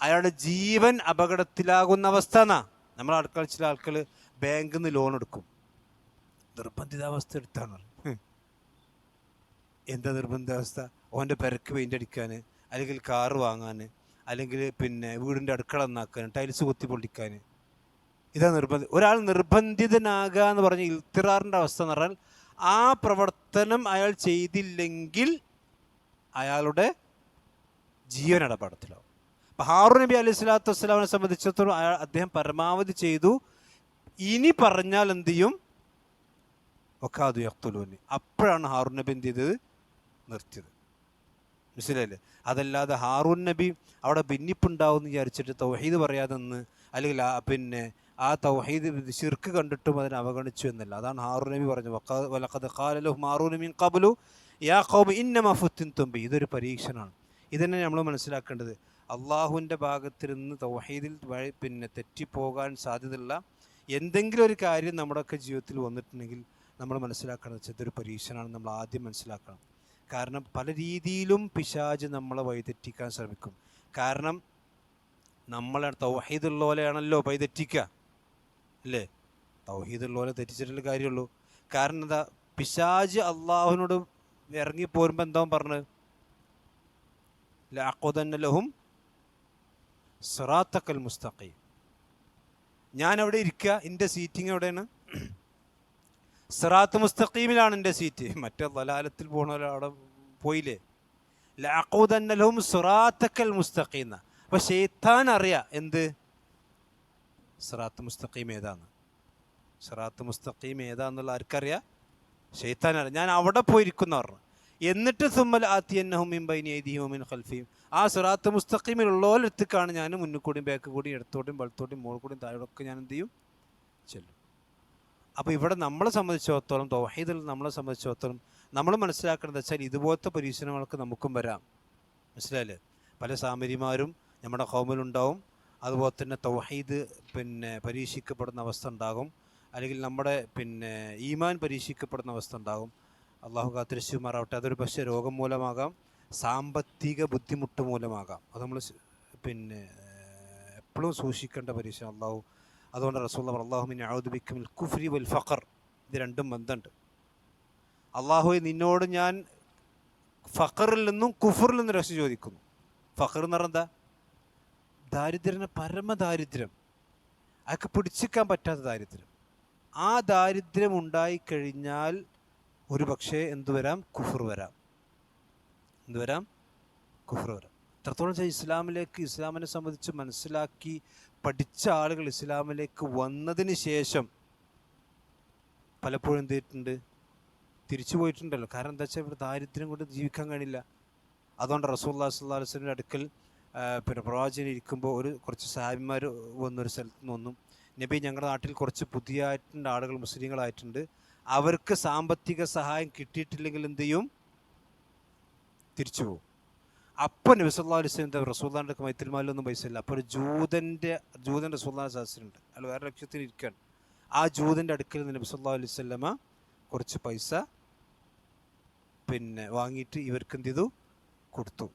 അയാളുടെ ജീവൻ അപകടത്തിലാകുന്ന അവസ്ഥ എന്നാ. നമ്മളെ ആൾക്കാർ ചില ആൾക്കാർ ബാങ്കിൽ നിന്ന് ലോൺ എടുക്കും, നിർബന്ധിതാവസ്ഥ എടുത്താണ്. എന്താ നിർബന്ധിതാവസ്ഥ? ഓൻ്റെ പെരക്ക് പെയിൻ്റ് അടിക്കാൻ, അല്ലെങ്കിൽ കാറ് വാങ്ങാൻ, അല്ലെങ്കിൽ വീടിൻ്റെ അടുക്കള നന്നാക്കാൻ, ടൈൽസ് കുത്തി പൊളിക്കാൻ. ഇതാ ഒരാൾ നിർബന്ധിതനാകുക എന്ന് പറഞ്ഞ ഇൽത്തിറാറിൻ്റെ അവസ്ഥ എന്ന് പറഞ്ഞാൽ ആ പ്രവർത്തനം അയാൾ ചെയ്തില്ലെങ്കിൽ അയാളുടെ ജീവൻ അപകടത്തിലാവും. അപ്പം ഹാറൂൻ നബി അലൈഹി സ്വലാത്തു വസ്സലാമിനെ സംബന്ധിച്ചിടത്തോളം അദ്ദേഹം പരമാവധി ചെയ്തു. ഇനി പറഞ്ഞാൽ എന്ത് ചെയ്യും? വഖാദു യഖ്തുലൂനി. അപ്പോഴാണ് ഹാറൂൻ നബി എന്ത് ചെയ്തത്? നിർത്തിയത്. മനസ്സിലായില്ലേ? അതല്ലാതെ ഹാറൂൻ നബി അവിടെ ഭിന്നിപ്പുണ്ടാവും എന്ന് വിചാരിച്ചിട്ട് തൗഹീദ് പറയാതെ നിന്ന്, അല്ലെങ്കിൽ ആ തൗഹീദ് ശിർക്ക് കണ്ടിട്ടും അതിനെ അവഗണിച്ചു എന്നല്ല. അതാണ് ഹാറൂൻ നബി പറഞ്ഞു, വലഖദ് ഖാല ലഹും ഹാറൂൻ മിൻ ഖബ്ലു യാ ഖൗമി ഇന്നമാ ഫുത്തിൻതും ബി. ഇതൊരു പരീക്ഷണമാണ്. ഇതന്നെ നമ്മൾ മനസ്സിലാക്കേണ്ടത്. അള്ളാഹുവിൻ്റെ ഭാഗത്തിൽ നിന്ന് തൗഹീദിൽ തെറ്റിപ്പോകാൻ സാധ്യതയുള്ള എന്തെങ്കിലും ഒരു കാര്യം നമ്മുടെയൊക്കെ ജീവിതത്തിൽ വന്നിട്ടുണ്ടെങ്കിൽ നമ്മൾ മനസ്സിലാക്കേണ്ടത് വെച്ചാൽ ഇതൊരു പരീക്ഷണമാണ്. നമ്മൾ ആദ്യം മനസ്സിലാക്കണം. കാരണം പല രീതിയിലും പിശാച് നമ്മളെ വഴിതെറ്റിക്കാൻ ശ്രമിക്കും. കാരണം നമ്മളെ തൗഹീദുള്ളോലെയാണല്ലോ വഴിതെറ്റിക്കുക, അല്ലേ? തൗഹീദുള്ളോലെ തെറ്റിച്ചിട്ടുള്ള കാര്യമുള്ളൂ. കാരണം എന്താ? പിശാച് അള്ളാഹുവിനോട് ഇറങ്ങിപ്പോരുമ്പോൾ എന്താ പറഞ്ഞത്? ലഅഖുദന്ന ലഹും സിറാത്തക്കൽ മുസ്തഖീം. ഞാൻ അവിടെ ഇരിക്കുക, എൻ്റെ സീറ്റിംഗ് എവിടെയാണ്? സിറാത്ത് മുസ്തഖീമിലാണ് എൻ്റെ സീറ്റ്. മറ്റേ ദലാലത്തിൽ പോണ അവിടെ പോയില്ലേ. ലഅഖൂദന്ന ലഹും സിറാത്തക്കൽ മുസ്തഖീം. അപ്പോൾ ശൈത്താൻ അറിയാം എന്ത് സിറാത്ത് മുസ്തഖീം ഏതാന്ന്. സിറാത്ത് മുസ്തഖീം ഏതാന്നുള്ള ആർക്കറിയാം? ശൈത്താൻ അറിയാം. ഞാൻ അവിടെ പോയിരിക്കുന്ന പറഞ്ഞു. എന്നിട്ട് സുമ്മൽ ആത്തിയന്നഹും മിൻ ബൈനി ഐദിഹിം വമിൻ ഖൽഫിഹിം. ആ സിറാത്ത് മുസ്തഖീമിലുള്ളവരെടുത്തേക്കാണ് ഞാൻ മുന്നിൽ കൂടിയും ബാക്ക് കൂടിയും ഇടത്തോട്ടും വലത്തോട്ടും മുകളിൽ കൂടിയും താഴോട്ടൊക്കെ ഞാൻ എന്ത് ചെയ്യും? ചെല്ലും. അപ്പോൾ ഇവിടെ നമ്മളെ സംബന്ധിച്ചിടത്തോളം, തൗഹീദിൽ നമ്മളെ സംബന്ധിച്ചിടത്തോളം നമ്മൾ മനസ്സിലാക്കേണ്ടത് വെച്ചാൽ ഇതുപോലത്തെ പരീക്ഷണങ്ങൾക്ക് നമുക്കും വരാം. മനസ്സിലായില്ലേ? പല സാമരിമാരും നമ്മുടെ ഖൗമിലുണ്ടാവും. അതുപോലെ തന്നെ തൗഹീദ് പരീക്ഷിക്കപ്പെടുന്ന അവസ്ഥ ഉണ്ടാകും. അല്ലെങ്കിൽ നമ്മുടെ ഈമാൻ പരീക്ഷിക്കപ്പെടുന്ന അവസ്ഥ ഉണ്ടാകും. അള്ളാഹു കാത്തിരശ്ശിമാറാവട്ടെ. അതൊരു പക്ഷേ രോഗം മൂലമാകാം, സാമ്പത്തിക ബുദ്ധിമുട്ട് മൂലമാകാം. അത് നമ്മൾ എപ്പോഴും സൂക്ഷിക്കേണ്ട പരീക്ഷ. അതുകൊണ്ട് റസൂലുള്ളാഹി അല്ലാഹുമ്മ അഊദു ബിക മിനൽ കുഫ്രി വൽ ഫഖർ. ഇത് രണ്ടും ബന്ധമുണ്ട്. അള്ളാഹുവെ നിന്നോട് ഞാൻ ഫഖറിൽ നിന്നും കുഫറിൽ നിന്നും രക്ഷ ചോദിക്കുന്നു. ഫഖർ എന്ന് പറഞ്ഞാൽ എന്താ? ദാരിദ്ര്യന് പരമദാരിദ്ര്യം, അതൊക്കെ പിടിച്ചിക്കാൻ പറ്റാത്ത ദാരിദ്ര്യം. ആ ദാരിദ്ര്യം ഉണ്ടായിക്കഴിഞ്ഞാൽ ഒരു പക്ഷേ എന്തുവരാം? കുഫർ വരാം. എന്തുവരാം? കുഫർ വരാം. എത്രത്തോളം വെച്ചാൽ ഇസ്ലാമിനെ സംബന്ധിച്ച് മനസ്സിലാക്കി പഠിച്ച ആളുകൾ ഇസ്ലാമിലേക്ക് വന്നതിന് ശേഷം പലപ്പോഴും എന്ത് ചെയ്തിട്ടുണ്ട്? തിരിച്ചു പോയിട്ടുണ്ടല്ലോ. കാരണം എന്താ വെച്ചാൽ ഇവിടെ ദാരിദ്ര്യം കൊണ്ട് ജീവിക്കാൻ കഴിയില്ല. അതുകൊണ്ട് റസൂലുള്ളാഹി സ്വല്ലല്ലാഹു അലൈഹി വസല്ലമയുടെ അടുക്കൽ പ്രവാചകൻ ഇരിക്കുമ്പോൾ കുറച്ച് സഹാബിമാർ വന്നൊരു സ്ഥലത്ത് നിന്നും, നബി ഞങ്ങളുടെ നാട്ടിൽ കുറച്ച് പുതിയതായിട്ടുണ്ട് ആളുകൾ, മുസ്ലിങ്ങളായിട്ടുണ്ട്, അവർക്ക് സാമ്പത്തിക സഹായം കിട്ടിയിട്ടില്ലെങ്കിൽ എന്ത് ചെയ്യും? തിരിച്ചു പോകും. അപ്പോൾ നബി സല്ലല്ലാഹു അലൈഹി വസല്ലം റസൂലുള്ളാഹിൻ്റെ മൈത്രിമാരിലൊന്നും പൈസ ഇല്ല. അപ്പോൾ ഒരു ജൂതൻ റസൂലുള്ളാഹിയുടെ സദസ്സിലുണ്ട്. അയാൾ വേറെ ലക്ഷ്യത്തിന് ഇരിക്കുകയാണ്. ആ ജൂതൻ്റെ അടുക്കൽ നിന്ന് നബി സല്ലല്ലാഹു അലൈഹി വസല്ലമ കുറച്ച് പൈസ വാങ്ങിയിട്ട് ഇവർക്ക് എന്ത് ചെയ്തു? കൊടുത്തു.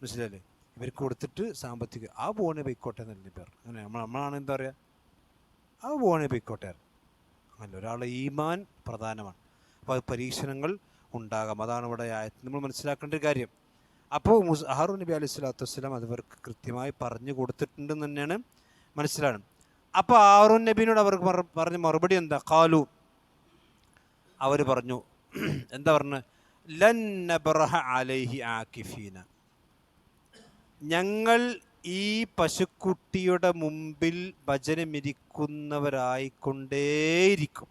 മനസ്സിലല്ലേ? ഇവർക്ക് കൊടുത്തിട്ട് സാമ്പത്തിക ആ പോണേ പൊയ്ക്കോട്ടെ എന്നല്ലേ പേർ. അങ്ങനെ നമ്മളാണ് എന്താ പറയുക? ആ പോണേ പൊയ്ക്കോട്ടെ. അങ്ങനെ ഒരാളുടെ ഈമാൻ പ്രധാനമാണ്. അപ്പോൾ അത് പരീക്ഷണങ്ങൾ ഉണ്ടാകാം. അതാണ് ഇവിടെ നമ്മൾ മനസ്സിലാക്കേണ്ട ഒരു കാര്യം. അപ്പോൾ ഹാറൂൻ നബി അലൈഹി സ്വലാത്തു വസ്സലാം അതവർക്ക് കൃത്യമായി പറഞ്ഞു കൊടുത്തിട്ടുണ്ടെന്ന് തന്നെയാണ് മനസ്സിലാണ്. അപ്പോൾ ഹാറൂൻ നബീനോട് അവർക്ക് പറഞ്ഞ മറുപടി എന്താ? ഖാലു, അവർ പറഞ്ഞു, എന്താ പറഞ്ഞത്? ലൻ നബ്റഹ അലൈഹി ആകിഫീന. ഞങ്ങൾ ഈ പശുക്കുട്ടിയുടെ മുമ്പിൽ ഭജനമിരിക്കുന്നവരായിക്കൊണ്ടേയിരിക്കും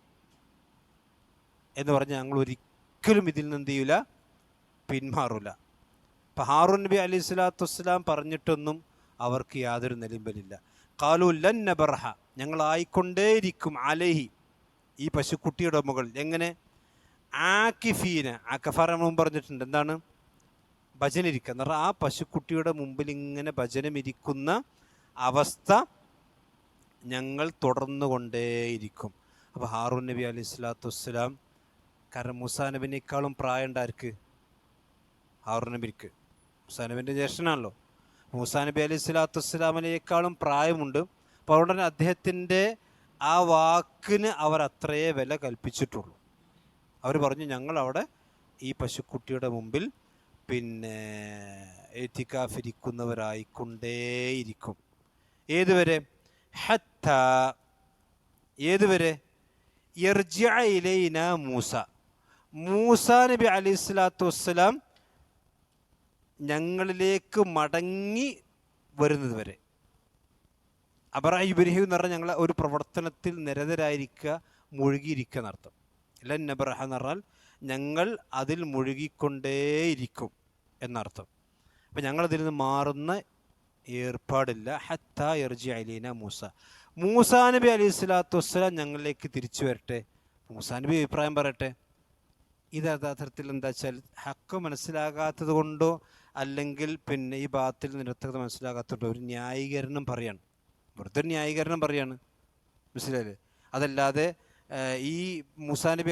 എന്ന് പറഞ്ഞ് ഞങ്ങൾ ഒരിക്കലും ഇതിൽ നിന്ന് എന്ത് ചെയ്യൂല? പിന്മാറൂല. അപ്പം ഹാറൂൻ നബി അലൈഹി സ്വലാത്തു വസ്സലാം പറഞ്ഞിട്ടൊന്നും അവർക്ക് യാതൊരു നിലമ്പലില്ല. ഖാലു ലൻ നബ്റഹ, ഞങ്ങളായിക്കൊണ്ടേയിരിക്കും അലൈഹി, ഈ പശുക്കുട്ടിയുടെ മുകളിൽ. എങ്ങനെ? ആകിഫീന. ആക്കഫാർ നമ്മൾ മുമ്പ് പറഞ്ഞിട്ടുണ്ട്. എന്താണ്? ഭജനിരിക്കുക എന്ന് പറഞ്ഞാൽ ആ പശുക്കുട്ടിയുടെ മുമ്പിൽ ഇങ്ങനെ ഭജനമിരിക്കുന്ന അവസ്ഥ ഞങ്ങൾ തുടർന്നു കൊണ്ടേയിരിക്കും. അപ്പോൾ ഹാറൂൻ നബി അലൈഹി സ്വലാത്തു വസ്സലാം, കാരണം മൂസാ നബിനേക്കാളും പ്രായം ഉണ്ടാർക്ക്? ഹാറൂൻ നബിക്ക്. മൂസാ നബിൻ്റെ ജ്യേഷ്ഠനാണല്ലോ. മൂസാ നബി അലൈഹി സ്വലാത്തു വസ്സലാമിനേക്കാളും പ്രായമുണ്ട്. അപ്പോൾ അതുകൊണ്ട് തന്നെ അദ്ദേഹത്തിൻ്റെ ആ വാക്കിന് അവർ അത്രയേ വില കൽപ്പിച്ചിട്ടുള്ളൂ. അവർ പറഞ്ഞു, ഞങ്ങളവിടെ ഈ പശുക്കുട്ടിയുടെ മുമ്പിൽ എത്തിക്കാഫിരിക്കുന്നവരായിക്കൊണ്ടേയിരിക്കും. ഏതുവരെ? ഹത്താ, ഏതുവരെ? യർജിഅ ഇലൈന മൂസ, മൂസാ നബി അലൈഹി സ്വലാത്തു വസ്സലാം ഞങ്ങളിലേക്ക് മടങ്ങി വരുന്നത് വരെ. അബറഹ ഇബ്രാഹിം എന്ന് പറഞ്ഞാൽ ഞങ്ങൾ ഒരു പ്രവർത്തനത്തിൽ നിരതരായിരിക്കുക, മുഴുകിയിരിക്കുക എന്നർത്ഥം. ലൻ നബ്റഹ എന്ന് പറഞ്ഞാൽ ഞങ്ങൾ അതിൽ മുഴുകിക്കൊണ്ടേയിരിക്കും എന്നർത്ഥം. അപ്പം ഞങ്ങളതിൽ നിന്ന് മാറുന്ന ഏർപ്പാടില്ല. ഹത്താ യർജിഅ ഇലൈന മൂസ, മൂസാ നബി അലൈഹി സ്വലാത്തു വസ്സലാം ഞങ്ങളിലേക്ക് തിരിച്ചു വരട്ടെ. മൂസാ നബി അഭിപ്രായം പറയട്ടെ. ഇത് യഥാർത്ഥത്തിൽ എന്താ വെച്ചാൽ ഹക്ക് മനസ്സിലാകാത്തത് കൊണ്ടോ അല്ലെങ്കിൽ ഈ ബാത്തിൽ നിരർത്ഥകത മനസ്സിലാകാത്തതുകൊണ്ടോ ഒരു ന്യായീകരണം പറയാണ്. വെറുതെ ന്യായീകരണം പറയാണ്. മനസ്സിലായില്ലേ? അതല്ലാതെ ഈ മൂസാ നബി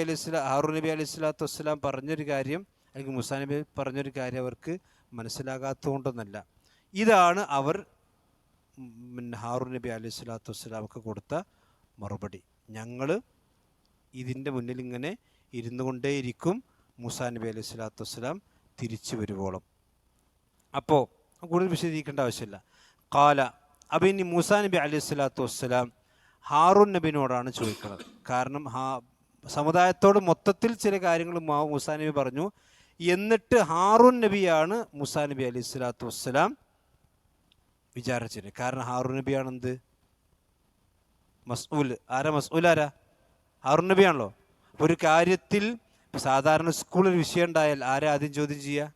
ഹാറൂൻ നബി അലൈഹി സ്വലാത്തു വസ്സലാം പറഞ്ഞൊരു കാര്യം അല്ലെങ്കിൽ മൂസാ നബി പറഞ്ഞൊരു കാര്യം അവർക്ക് മനസ്സിലാകാത്തത് കൊണ്ടൊന്നല്ല. ഇതാണ് അവർ ഹാറൂൻ നബി അലൈഹി സ്വലാത്തു വസ്സലാമൊക്കെ കൊടുത്ത മറുപടി. ഞങ്ങൾ ഇതിൻ്റെ മുന്നിൽ ഇങ്ങനെ ഇരുന്നു കൊണ്ടേയിരിക്കും മൂസാ നബി അലൈഹി സ്വലാത്തു വസ്സലാം തിരിച്ചു വരുവോളം. അപ്പോൾ കൂടുതൽ വിശദീകരിക്കേണ്ട ആവശ്യമില്ല. ഖാല, അപ്പം ഇനി മൂസാ നബി അലൈഹി സ്വലാത്തു വസ്സലാം ഹാറൂൻ നബിനോടാണ് ചോദിക്കുന്നത്. കാരണം സമുദായത്തോട് മൊത്തത്തിൽ ചില കാര്യങ്ങൾ മൂസാ നബി പറഞ്ഞു. എന്നിട്ട് ഹാറൂൻ നബിയാണ് മൂസാ നബി അലൈഹി സ്വലാത്തു വസ്സലാം വിചാരിച്ചത്. കാരണം ഹാറൂൻ നബിയാണ് എന്ത് മസ്ഊൽ. ആരാ മസ്ഊൽ? ആരാ? ഹാറൂൻ നബിയാണല്ലോ. ഒരു കാര്യത്തിൽ സാധാരണ സ്കൂളിൽ വിഷയം ഉണ്ടായാൽ ആരാ ആദ്യം ചോദ്യം ചെയ്യുക?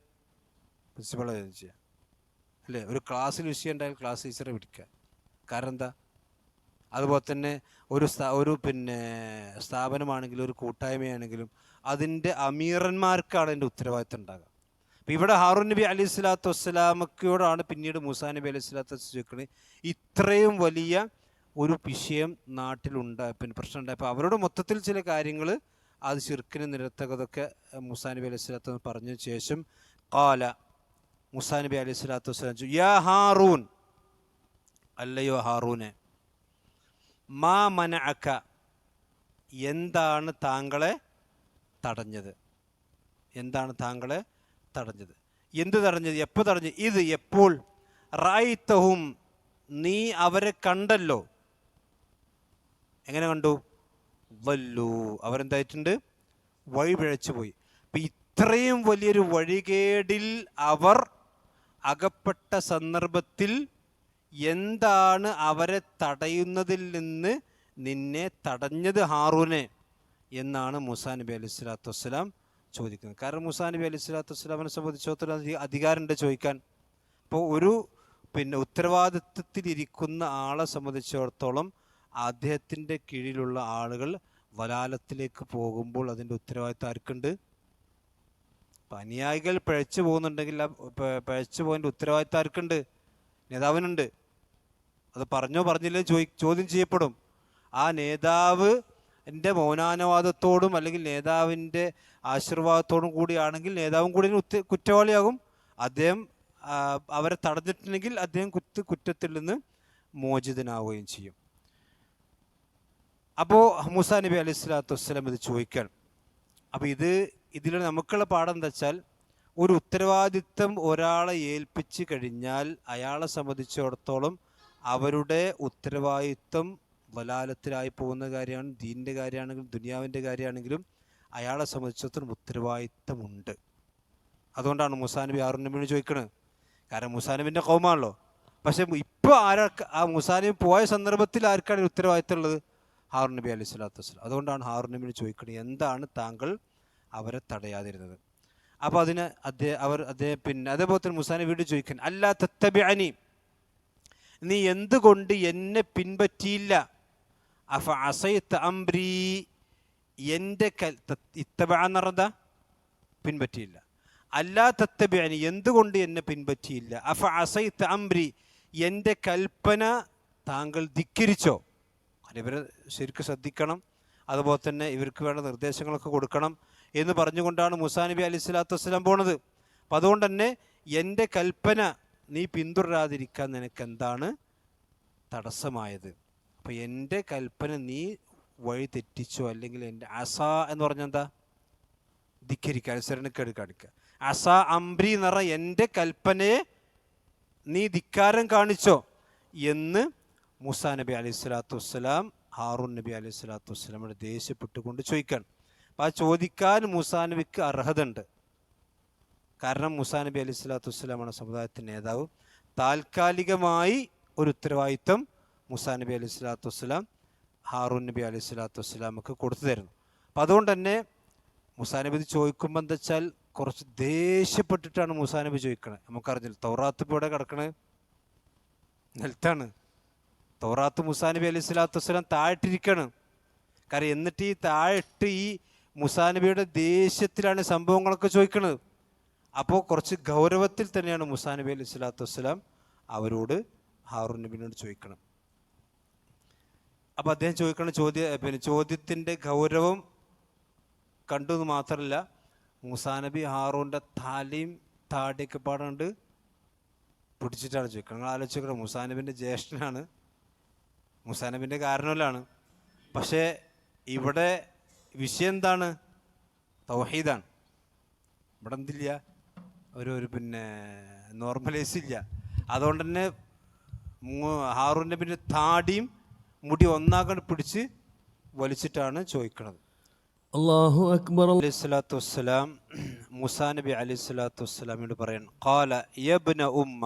പ്രിൻസിപ്പളെ ചോദ്യം ചെയ്യുക അല്ലേ? ഒരു ക്ലാസ്സിൽ വിഷയം ഉണ്ടായാൽ ക്ലാസ് ടീച്ചറെ വിളിക്കുക. കാരണം എന്താ? അതുപോലെ തന്നെ ഒരു സ്ഥാപനമാണെങ്കിലും ഒരു കൂട്ടായ്മയാണെങ്കിലും അതിൻ്റെ അമീറന്മാർക്കാണ് അതിൻ്റെ ഉത്തരവാദിത്തം ഉണ്ടാകുക. അപ്പം ഇവിടെ ഹാറൂൻ നബി അലൈഹി സ്വലാത്തു വസ്സലാമക്കയോടാണ് പിന്നീട് മൂസാ നബി അലൈഹി സ്വലാത്തു വസ്സലാം ചോദിക്കുന്നത്, ഇത്രയും വലിയ ഒരു വിഷയം നാട്ടിലുണ്ടായി, പ്രശ്നം ഉണ്ടായപ്പോൾ അവരോട് മൊത്തത്തിൽ ചില കാര്യങ്ങൾ അത് ശിർക്കിന് നിരത്തകതൊക്കെ മൂസാ നബി അലൈഹി സ്വലാത്തു പറഞ്ഞ ശേഷം ഖാല മൂസാ നബി അലൈഹി സ്വലാത്തു വസ്സലാം ചോദിച്ചു, യാ ഹാറൂൻ, അല്ലയോ ഹാറൂനെ, മാ മനഅക, എന്താണ് താങ്കളെ തടഞ്ഞത്? എന്താണ് താങ്കളെ തടഞ്ഞത്? എന്ത് തടഞ്ഞത്? എപ്പോൾ തടഞ്ഞത്? ഇത് എപ്പോൾ? റഅയ്തഹും, നീ അവരെ കണ്ടല്ലോ. എങ്ങനെ കണ്ടു? വല്ലു, അവരെന്തായിട്ടുണ്ട്? വഴി പിഴച്ചു പോയി. അപ്പം ഇത്രയും വലിയൊരു വഴികേടിൽ അവർ അകപ്പെട്ട സന്ദർഭത്തിൽ എന്താണ് അവരെ തടയുന്നതിൽ നിന്ന് നിന്നെ തടഞ്ഞത് ഹാറൂനെ എന്നാണ് മൂസാ നബി അലൈഹി സ്വലാത്തു വസ്സലാം ചോദിക്കുന്നത്. കാരണം മൂസാ നബി അലൈഹി സ്വലാത്തു വസ്സലാമിനെ സംബന്ധിച്ചിടത്തോളം അധികാരമുണ്ട് ചോദിക്കാൻ. ഇപ്പോൾ ഒരു ഉത്തരവാദിത്വത്തിലിരിക്കുന്ന ആളെ സംബന്ധിച്ചിടത്തോളം അദ്ദേഹത്തിൻ്റെ കീഴിലുള്ള ആളുകൾ വലാലത്തിലേക്ക് പോകുമ്പോൾ അതിൻ്റെ ഉത്തരവാദിത്വം ആർക്കുണ്ട്? അനുയായികൾ പിഴച്ചു പോകുന്നുണ്ടെങ്കിൽ പിഴച്ചു പോയതിൻ്റെ ഉത്തരവാദിത്വം ആർക്കുണ്ട്? നേതാവിനുണ്ട്. അത് പറഞ്ഞോ പറഞ്ഞില്ലേ ചോദ്യം ചെയ്യപ്പെടും. ആ നേതാവ് എൻ്റെ മൗനാനുവാദത്തോടും അല്ലെങ്കിൽ നേതാവിൻ്റെ ആശീർവാദത്തോടും കൂടിയാണെങ്കിൽ നേതാവും കൂടി കുറ്റവാളിയാകും. അദ്ദേഹം അവരെ തടഞ്ഞിട്ടുണ്ടെങ്കിൽ അദ്ദേഹം കുറ്റത്തിൽ നിന്ന് മോചിതനാവുകയും ചെയ്യും. അപ്പോൾ മൂസാ നബി അലൈഹി സ്വലാത്തു വസ്സലാം ഇത് ചോദിക്കാൻ. അപ്പോൾ ഇതിൽ നമുക്കുള്ള പാഠം എന്താ വെച്ചാൽ, ഒരു ഉത്തരവാദിത്വം ഒരാളെ ഏൽപ്പിച്ച് കഴിഞ്ഞാൽ അയാളെ സംബന്ധിച്ചിടത്തോളം അവരുടെ ഉത്തരവാദിത്വം വലാലത്തിലായി പോകുന്ന കാര്യമാണ്. ദീനിൻ്റെ കാര്യമാണെങ്കിലും ദുനിയാവിൻ്റെ കാര്യമാണെങ്കിലും അയാളെ സംബന്ധിച്ചിടത്തോളം ഉത്തരവാദിത്വമുണ്ട്. അതുകൊണ്ടാണ് മൂസാ നബി ഹാറൂൻ നബിയോട് ചോദിക്കുന്നത്. കാരണം മൂസാ നബിൻ്റെ ഖൗമാണല്ലോ. പക്ഷെ ഇപ്പോൾ ആ മൂസാ നബി പോയ സന്ദർഭത്തിൽ ആർക്കാണ് ഉത്തരവാദിത്വം ഉള്ളത്? ഹാറൂൻ നബി അലൈഹി സ്വലാത്തു വസ്സലാം. അതുകൊണ്ടാണ് ഹാറൂൻ നബിയോട് ചോദിക്കുന്നത്, എന്താണ് താങ്കൾ അവരെ തടയാതിരുന്നത്? അപ്പോൾ അതിന് അതേപോലെ തന്നെ മൂസാ നബിയോട് ചോദിക്കാൻ, അല്ലാ തത്തബിഅനി, നീ എന്തുകൊണ്ട് എന്നെ പിൻപറ്റിയില്ല? അഫ അസൈത അംരി, എൻ്റെ ഇത്തബഅന്ന് പറഞ്ഞാ പിൻപറ്റിയില്ല. അല്ലാ തത്തബിഅനി, എന്തുകൊണ്ട് എന്നെ പിൻപറ്റിയില്ല? അഫ അസൈത അംരി, എൻ്റെ കൽപ്പന താങ്കൾ ധിക്കരിച്ചോ? ഇവരെ ശരിക്കും ശ്രദ്ധിക്കണം, അതുപോലെ തന്നെ ഇവർക്ക് വേണ്ട നിർദ്ദേശങ്ങളൊക്കെ കൊടുക്കണം എന്ന് പറഞ്ഞുകൊണ്ടാണ് മൂസാ നബി അലൈഹി സ്വലാത്തു വസ്സലാം പോണത്. അപ്പം അതുകൊണ്ട് തന്നെ എൻ്റെ കൽപ്പന നീ പിന്തുടരാതിരിക്കാൻ നിനക്ക് എന്താണ് തടസ്സമായത്? അപ്പം എൻ്റെ കൽപ്പന നീ വഴി തെറ്റിച്ചോ, അല്ലെങ്കിൽ എൻ്റെ അസ എന്ന് പറഞ്ഞാൽ എന്താ? ധിക്കരിക്കുക, അനുസരണക്കേട് കാണിക്കുക. അസ അംബ്രി എന്ന് പറഞ്ഞാൽ എൻ്റെ കൽപ്പനയെ നീ ധിക്കാരം കാണിച്ചോ എന്ന് മൂസാ നബി അലൈഹി സ്വലാത്തു വസ്സലാം ഹാറൂൻ നബി അലൈഹി സ്വലാത്തു വസ്സലാമോട് ദേഷ്യപ്പെട്ടുകൊണ്ട് ചോദിക്കാൻ. അപ്പം ആ ചോദിക്കാൻ മൂസാ നബിക്ക് അർഹത ഉണ്ട്. കാരണം മൂസാ നബി അലൈഹി സ്വലാത്തു വസ്സലാമാണ് സമുദായത്തിൻ്റെ നേതാവ്. താൽക്കാലികമായി ഒരു ഉത്തരവാദിത്വം മൂസാ നബി അലൈഹി സ്വലാത്തു വസ്സലാം ഹാറൂൻ നബി അലൈഹി സ്വലാത്തു വസ്സലാമൊക്കെ കൊടുത്തു തരുന്നു. അപ്പം അതുകൊണ്ട് തന്നെ മൂസാ നബി ഇത് ചോദിക്കുമ്പോൾ എന്താ വെച്ചാൽ കുറച്ച് ദേഷ്യപ്പെട്ടിട്ടാണ് മൂസാ നബി ചോദിക്കണത്. നമുക്കറിഞ്ഞില്ല, തൗറാത്ത് ഇപ്പോൾ ഇവിടെ കിടക്കണത് നിലത്താണ്. തൗറാത്ത് മൂസാ നബി അലൈഹി സ്വലാത്തു വസ്സലാം താഴിട്ടിരിക്കുകയാണ്. കാരണം എന്നിട്ട് ഈ താഴിട്ട് ഈ മൂസാ നബിയുടെ ദേഷ്യത്തിലാണ് സംഭവങ്ങളൊക്കെ ചോദിക്കുന്നത്. അപ്പോൾ കുറച്ച് ഗൗരവത്തിൽ തന്നെയാണ് മൂസാ നബി അലൈഹി സ്വലാത്തു വസ്സലാം അവരോട് ഹാറൂൻ നബിനോട് ചോദിക്കണം. അപ്പോൾ അദ്ദേഹം ചോദിക്കണ ചോദ്യത്തിൻ്റെ ഗൗരവം കണ്ടു എന്ന് മാത്രമല്ല, മൂസാ നബി ഹാറൂൻ്റെ തലയും താടിയൊക്കെ പാടുണ്ട് പിടിച്ചിട്ടാണ് ചോദിക്കുന്നത്. നിങ്ങൾ ആലോചിക്കണം, മൂസാ നബിൻ്റെ ജ്യേഷ്ഠനാണ്, മൂസാ നബിൻ്റെ കാരണവലാണ്. പക്ഷേ ഇവിടെ വിഷയം എന്താണ്? തൗഹീദാണ്. ഇവിടെ എന്തില്ല, ഒരു നോർമലൈസ് ഇല്ല. അതുകൊണ്ട് തന്നെ ഹാറൂൻ നബിൻ്റെ താടിയും മുടി ഒന്നാകെ പിടിച്ച് വലിച്ചിട്ടാണ് ചോദിക്കുന്നത്. അല്ലാഹു അക്ബർ. അലൈഹി സ്വലാത്തു വസ്സലാം മൂസാ നബി അലൈഹി സ്വലാത്തു വസ്സലാമിനോട് പറയണം, ഖാല യബ്ന ഉമ്മ,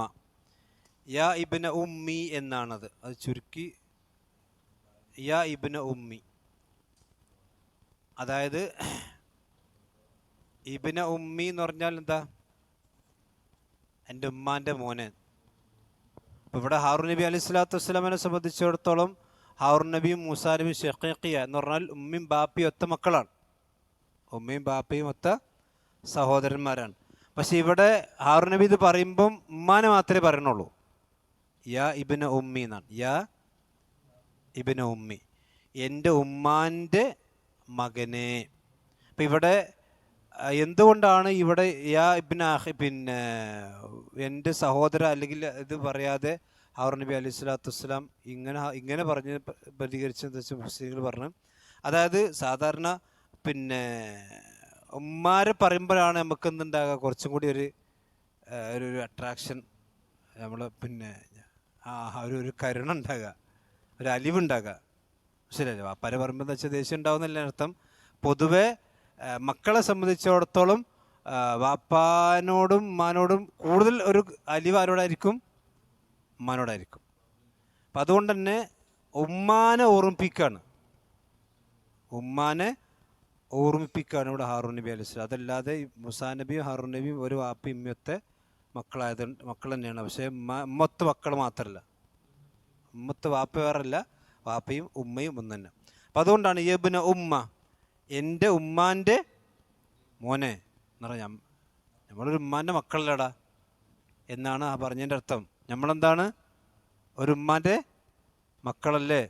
യാ ഇബ്ന ഉമ്മി എന്നാണത്. അത് ചുരുക്കി യാ ഇബ്ന ഉമ്മി, അതായത് ഇബ്ന ഉമ്മി എന്ന് പറഞ്ഞാൽ എന്താ? എൻ്റെ ഉമ്മാൻ്റെ മോനെ. അപ്പോൾ ഇവിടെ ഹാറൂൻ നബി അലൈഹി സ്വലാത്തു വസ്സലാമിനെ സംബന്ധിച്ചിടത്തോളം ഹാറൂൻ നബിയും മൂസാ നബിയും ഷഖീഖിയ എന്ന് പറഞ്ഞാൽ ഉമ്മയും ബാപ്പയും ഒത്ത മക്കളാണ്. ഉമ്മയും ബാപ്പയും ഒത്ത സഹോദരന്മാരാണ്. പക്ഷെ ഇവിടെ ഹാറൂൻ നബി ഇത് പറയുമ്പം ഉമ്മാനെ മാത്രമേ പറയണുള്ളൂ. യാ ഇബ്ന ഉമ്മി എന്നാണ്. യാ ഇബ്ന ഉമ്മി, എൻ്റെ ഉമ്മാൻ്റെ മകനെ. അപ്പം ഇവിടെ എന്തുകൊണ്ടാണ് ഇവിടെ യാ ഇബ്ന അഖി, പിന്നെ എൻ്റെ സഹോദര അല്ലെങ്കിൽ ഇത് പറയാതെ ഹാറൂൻ നബി അലൈഹി സ്വലാത്തു വസ്സലാം ഇങ്ങനെ പറഞ്ഞ് പ്രതികരിച്ചെന്ന് വെച്ചാൽ മുസ്ലിങ്ങൾ പറഞ്ഞു, അതായത് സാധാരണ പിന്നെ ഉമ്മാരെ പറയുമ്പോഴാണ് നമുക്ക് എന്തുണ്ടാകുക, കുറച്ചും കൂടി ഒരു അട്രാക്ഷൻ, നമ്മൾ പിന്നെ ഒരു കരുണ ഉണ്ടാകുക, ഒരു അലിവുണ്ടാകുക. ശരിയല്ലേ? വാപ്പാരെ പറയുമ്പോൾ എന്താ വെച്ചാൽ ദേഷ്യം ഉണ്ടാവുന്നല്ലേ അർത്ഥം. പൊതുവെ മക്കളെ സംബന്ധിച്ചിടത്തോളം വാപ്പാനോടും ഉമ്മാനോടും കൂടുതൽ ഒരു അലിവ് ആരോടായിരിക്കും? ഉമ്മാനോടായിരിക്കും. അപ്പം അതുകൊണ്ട് തന്നെ ഉമ്മാനെ ഓർമ്മിപ്പിക്കുകയാണ്, ഉമ്മാനെ ഓർമ്മിപ്പിക്കുകയാണ് ഇവിടെ ഹാറൂൻ നബി അലൈഹി സ്വലാം. അതല്ലാതെ മൂസാ നബിയും ഹാറൂൻ നബിയും ഒരു വാപ്പയും ഉമ്മയൊത്തെ മക്കൾ തന്നെയാണ്. പക്ഷേ ഉമ്മത്ത് മക്കൾ മാത്രമല്ല, ഉമ്മത്ത് വാപ്പ വേറല്ല, വാപ്പയും ഉമ്മയും ഒന്ന് തന്നെ. അപ്പം അതുകൊണ്ടാണ് യബ്ന ഉമ്മ, എൻ്റെ ഉമ്മാൻ്റെ മോനെ എന്ന് പറഞ്ഞാൽ നമ്മളൊരു ഉമ്മാൻ്റെ മക്കളല്ലടാ എന്നാണ് ആ പറഞ്ഞതിൻ്റെ അർത്ഥം. നമ്മളെന്താണ്? ഒരു ഉമ്മാൻ്റെ മക്കളല്ലേ.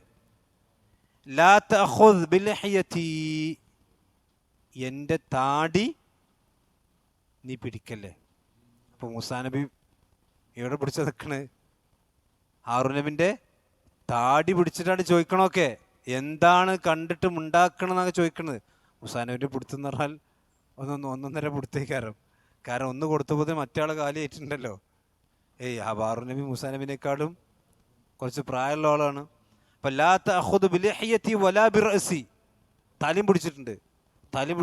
ലാ തഅഖുദ് ബിലഹിയതി, എൻ്റെ താടി നീ പിടിക്കല്ലേ. അപ്പോൾ മൂസാ നബി എവിടെ പിടിച്ച നിൽക്കണ്? ഹാറൂൻ നബിൻ്റെ താടി പിടിച്ചിട്ടാണ് ചോദിക്കണമൊക്കെ. എന്താണ് കണ്ടിട്ട് ഉണ്ടാക്കണമെന്നൊക്കെ ചോദിക്കണത്. മൂസാ നബിൻ്റെ പിടുത്തെന്ന് പറഞ്ഞാൽ ഒന്നൊന്നര പിടുത്തേക്കാരം. കാരണം ഒന്ന് കൊടുത്തപ്പോൾ മറ്റേ കാലിയായിട്ടുണ്ടല്ലോ. ഹാറൂൻ നബി മൂസാ നബിനേക്കാളും കുറച്ച് പ്രായമുള്ള ആളാണ്. അപ്പം ലാ തഅഖുദു ബിലഹിയതി വലാ ബിറഅസി, തലയും പിടിച്ചിട്ടുണ്ട്, താടിയും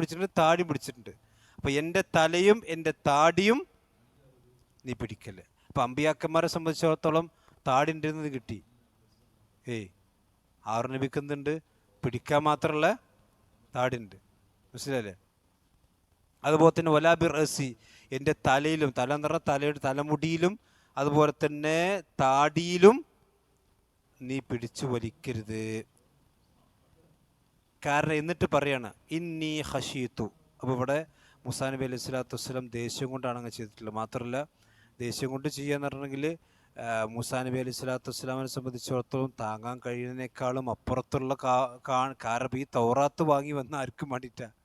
പിടിച്ചിട്ടുണ്ട്. അപ്പം എൻ്റെ തലയും എൻ്റെ താടിയും നീ പിടിക്കല്ലേ. അപ്പം അമ്പിയാക്കന്മാരെ സംബന്ധിച്ചിടത്തോളം താടി ഉണ്ടെന്നത് കിട്ടി. ഹാറൂൻ നബിക്ക് എന്തുണ്ട്? പിടിക്കാൻ മാത്രമുള്ള താടിയുണ്ട്. മനസ്സിലല്ലേ? അതുപോലെ തന്നെ വലാ ബിറഅസി, എൻ്റെ തലയിലും, തല എന്ന് പറഞ്ഞാൽ തലയുടെ തലമുടിയിലും അതുപോലെ തന്നെ താടിയിലും നീ പിടിച്ചു വലിക്കരുത്. കാരണം എന്നിട്ട് പറയാണ് ഇന്നി ഖശീതു. അപ്പോൾ ഇവിടെ മൂസാ നബി അലൈഹി സ്വലാത്തു വസ്സലാം ദേഷ്യം കൊണ്ടാണ് അങ്ങനെ ചെയ്തിട്ടുള്ളത്. മാത്രമല്ല ദേഷ്യം കൊണ്ട് ചെയ്യാന്ന് പറഞ്ഞെങ്കിൽ മൂസാ നബി അലൈഹി സ്വലാത്തു വസ്സലാമിനെ സംബന്ധിച്ചിടത്തോളം താങ്ങാൻ കഴിയുന്നതിനേക്കാളും അപ്പുറത്തുള്ള കാരണം ഈ തൗറാത്ത് വാങ്ങി വന്ന ആർക്കും വേണ്ടിയിട്ടാണ്.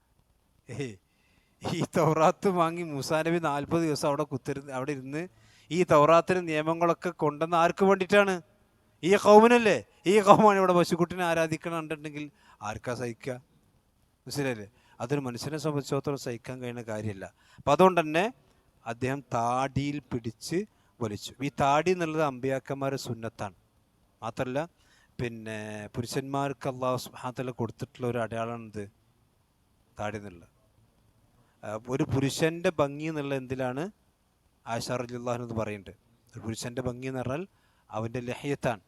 ഈ തൗറാത്ത് വാങ്ങി മൂസാ നബി 40 ദിവസം അവിടെ ഇരുന്ന് ഈ തൗറാത്തിന് നിയമങ്ങളൊക്കെ കൊണ്ടുവന്ന ആർക്ക് വേണ്ടിയിട്ടാണ്? ഈ ഖൗമിനല്ലേ. ഈ ഖൗമാണ് ഇവിടെ പശുക്കുട്ടിനെ ആരാധിക്കണമെന്നുണ്ടെങ്കിൽ ആർക്കാ സഹിക്കുക? മനസ്സിലല്ലേ? അതൊരു മനുഷ്യനെ സംബന്ധിച്ചിടത്തോളം സഹിക്കാൻ കഴിയുന്ന കാര്യമല്ല. അപ്പം അതുകൊണ്ട് തന്നെ അദ്ദേഹം താടിയിൽ പിടിച്ച് വലിച്ചു. ഈ താടി എന്നുള്ളത് അമ്പിയാക്കന്മാരുടെ സുന്നത്താണ്. മാത്രമല്ല പിന്നെ പുരുഷന്മാർക്ക് അല്ലാഹു സുബ്ഹാനഹു വ തആല കൊടുത്തിട്ടുള്ള ഒരു അടയാളമാണിത്, താടി എന്നുള്ളത്. ഒരു പുരുഷൻ്റെ ഭംഗി എന്നുള്ള എന്തിലാണ് ആയിഷ റളിയല്ലാഹു അൻഹ പറയുന്നുണ്ട്. ഒരു പുരുഷൻ്റെ ഭംഗി എന്ന് പറഞ്ഞാൽ അവൻ്റെ ലഹ്യത്താണ്.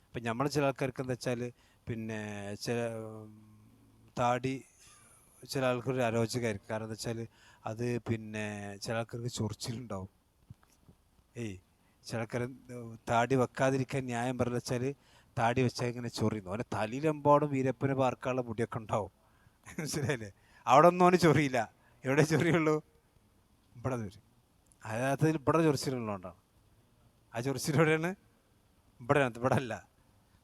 അപ്പം നമ്മൾ ചില ആൾക്കാർക്ക് എന്താ വെച്ചാൽ പിന്നെ ചില താടി ചില ആൾക്കൊരു അരോചകമായിരിക്കും. കാരണം എന്താ വെച്ചാൽ അത് പിന്നെ ചില ആൾക്കാർക്ക് ചൊറിച്ചിലുണ്ടാവും. ചില ആൾക്കാർ താടി വെക്കാതിരിക്കാൻ ന്യായം പറഞ്ഞു വെച്ചാൽ താടി വെച്ചാൽ ഇങ്ങനെ ചൊറിയുന്നു. അവൻ്റെ തലയിലെമ്പാടും വീരപ്പന് പാർക്കാനുള്ള മുടിയൊക്കെ ഉണ്ടാവും. മനസ്സിലായില്ലേ? അവിടെ ഒന്നും അവന് ചൊറിയില്ല. എവിടെ ചൊറിയുള്ളൂ? ഇവിടെ ചൊറി. അതായത് ഇവിടെ ചൊറിച്ചിലുള്ളതുകൊണ്ടാണ്. ആ ചൊറിച്ചിലെവിടെയാണ്? ഇവിടെ അല്ല.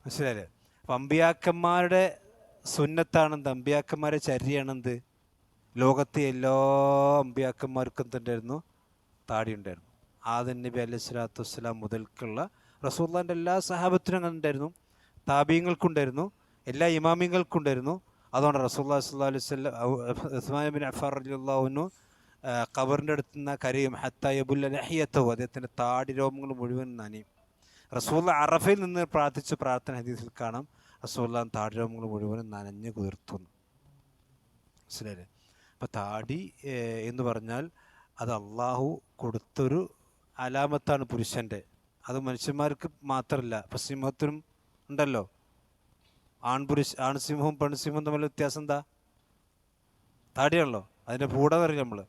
മനസ്സിലായില്ലേ? അപ്പം അമ്പിയാക്കന്മാരുടെ സുന്നത്താണെന്ത്? അമ്പിയാക്കന്മാരുടെ ചര്യയാണെന്ത്? ലോകത്തെ എല്ലാ അമ്പിയാക്കന്മാർക്കും എന്തുണ്ടായിരുന്നു? താടി ഉണ്ടായിരുന്നു. ആദം നബി അലൈഹി സ്വലാത്തു വസ്സലാം മുതൽക്കുള്ള റസൂലുള്ളാഹിൻ്റെ എല്ലാ സഹാബത്തിനും അങ്ങനെ ഉണ്ടായിരുന്നു, താബീങ്ങൾക്കുണ്ടായിരുന്നു, എല്ലാ ഇമാമിങ്ങൾക്കുണ്ടായിരുന്നു. അതുകൊണ്ട് റസൂലുള്ളാഹി സ്വല്ലല്ലാഹു അലൈഹി വസല്ലം ഉസ്മാൻ ബിൻ അഫ്ഫാൻ റളിയല്ലാഹു അൻഹു ഖബറിൻ്റെ അടുത്ത് നിന്ന് കരയും, ഹത്താ യബുല്ല ലഹിയതഹു, അദ്ദേഹത്തിൻ്റെ താടി രോമങ്ങൾ മുഴുവൻ നനയും. റസൂലുള്ളാഹി അറഫയിൽ നിന്ന് പ്രാർത്ഥിച്ച പ്രാർത്ഥന ഹദീസിൽ കാണാം, റസൂലുള്ളാഹി താടി രോമങ്ങൾ മുഴുവനും നനഞ്ഞു കുതിർത്തുന്നു. മനസ്സിലായില്ലേ? അപ്പം താടി എന്ന് പറഞ്ഞാൽ അത് അള്ളാഹു കൊടുത്തൊരു അലാമത്താണ് പുരുഷൻ്റെ. അത് മനുഷ്യന്മാർക്ക് മാത്രമല്ല, ഇപ്പം സിംഹത്തിനും ഉണ്ടല്ലോ. ആൺസിംഹവും പെൺസിംഹവും തമ്മിലുള്ള വ്യത്യാസം എന്താ? താടിയാണല്ലോ. അതിൻ്റെ ഭൂഢത അറിയാം നമ്മൾ.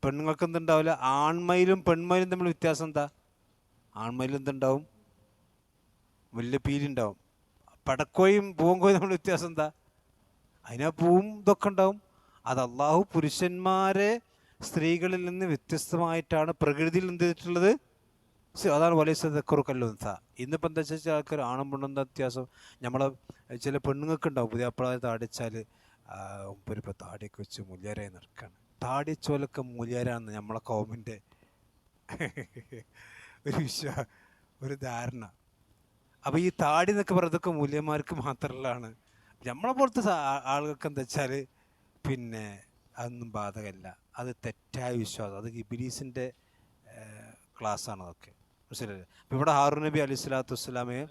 പെണ്ണുങ്ങൾക്ക് എന്തുണ്ടാവില്ല? ആൺമയിലും പെൺമയിലും തമ്മിൽ വ്യത്യാസം എന്താ? ആൺമയിലും എന്തുണ്ടാവും? വലിയ പീലുണ്ടാവും. പടക്കോയും പൂവങ്കോയും തമ്മിൽ വ്യത്യാസം എന്താ? അതിനാ പൂവും ഇതൊക്കെ ഉണ്ടാവും. അത് അള്ളാഹു പുരുഷന്മാരെ സ്ത്രീകളിൽ നിന്ന് വ്യത്യസ്തമായിട്ടാണ് പ്രകൃതിയിൽ എന്ത് ചെയ്തിട്ടുള്ളത്. അതാണ് വലിയ കല്ലുൻസ. ഇന്നിപ്പോൾ എന്താ വെച്ചാൽ ആൾക്കാർ ആണും പെണ്ണും എന്താ വ്യത്യാസം? നമ്മളെ ചില പെണ്ണുങ്ങൾക്ക് ഉണ്ടാവും പുതിയാപ്പിള താടിച്ചാൽ ഇപ്പോൾ താടിയൊക്കെ വെച്ച് മുല്യാരായി നടക്കുകയാണ്. താടിച്ചോലൊക്കെ മുല്യാരാന്ന് നമ്മളെ കോമിൻ്റെ ഒരു ധാരണ. അപ്പോൾ ഈ താടി എന്നൊക്കെ പറയുന്നതൊക്കെ മൂല്യന്മാർക്ക് മാത്രമുള്ളതാണ്. നമ്മളെ പോലത്തെ ആളുകൾക്ക് എന്താ വെച്ചാൽ പിന്നെ അതൊന്നും ബാധകമല്ല. അത് തെറ്റായ വിശ്വാസം. അത് ഇബ്ലീസിൻ്റെ ക്ലാസ്സാണ് അതൊക്കെ. മനസ്സിലായില്ലേ? അപ്പോൾ ഇവിടെ ഹാറൂൻ നബി അലൈഹി സ്വലാത്തു വസ്സലാമയെ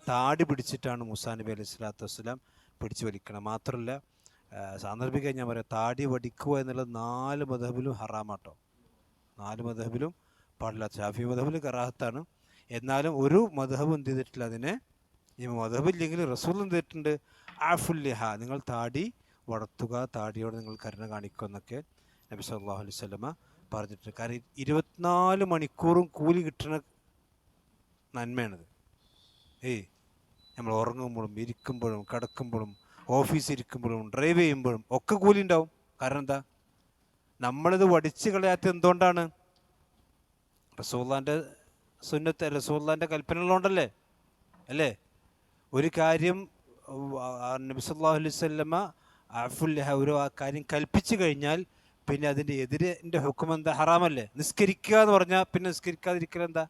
താടി പിടിച്ചിട്ടാണ് മൂസാ നബി അലൈഹി സ്വലാത്തു വസ്സലാം പിടിച്ചു വലിക്കണം. മാത്രമല്ല സാന്ദർഭികമായി ഞാൻ പറയാം, താടി വടിക്കുക എന്നുള്ളത് 4 മദ്ഹബിലും ഹറാമാട്ടോ. 4 മദ്ഹബിലും പാടില്ല. ഷാഫി മദ്ഹബിൽ കറാഹത്താണ്. എന്നാലും ഒരു മദ്ഹബ് എന്ത് ചെയ്തിട്ടില്ല അതിനെ. ഈ മദ്ഹബില്ലെങ്കിൽ റസൂൽ എന്ത് ചെയ്തിട്ടുണ്ട്? ആഫുല്ലിഹ, നിങ്ങൾ താടി വളർത്തുക, താടിയോട് നിങ്ങൾ കരുണ കാണിക്കുക എന്നൊക്കെ നബി സല്ലല്ലാഹു അലൈഹി വസല്ലമ പറഞ്ഞിട്ടുണ്ട്. കാരണം 24 മണിക്കൂറും കൂലി കിട്ടുന്ന നന്മയാണിത്. നമ്മൾ ഉറങ്ങുമ്പോഴും ഇരിക്കുമ്പോഴും കിടക്കുമ്പോഴും ഓഫീസിൽ ഇരിക്കുമ്പോഴും ഡ്രൈവ് ചെയ്യുമ്പോഴും ഒക്കെ കൂലി ഉണ്ടാവും. കാരണം എന്താ? നമ്മളിത് വടിച്ച് കളയാത്ത എന്തുകൊണ്ടാണ്? റസൂലുള്ളാഹിൻ്റെ സുന്നത്ത്, റസൂലുള്ളാഹിൻ്റെ കൽപ്പനകളുണ്ടല്ലേ അല്ലേ? ഒരു കാര്യം നബി സല്ലല്ലാഹു അലൈഹി വസല്ലമ അഫുല്ലഹ, ഒരു ആ കാര്യം കൽപ്പിച്ചു കഴിഞ്ഞാൽ പിന്നെ അതിൻ്റെ എതിരെ ഹുക്കം എന്താ? ഹറാമല്ലേ? നിസ്കരിക്കുക എന്ന് പറഞ്ഞാൽ പിന്നെ നിസ്കരിക്കാതിരിക്കൽ എന്താ?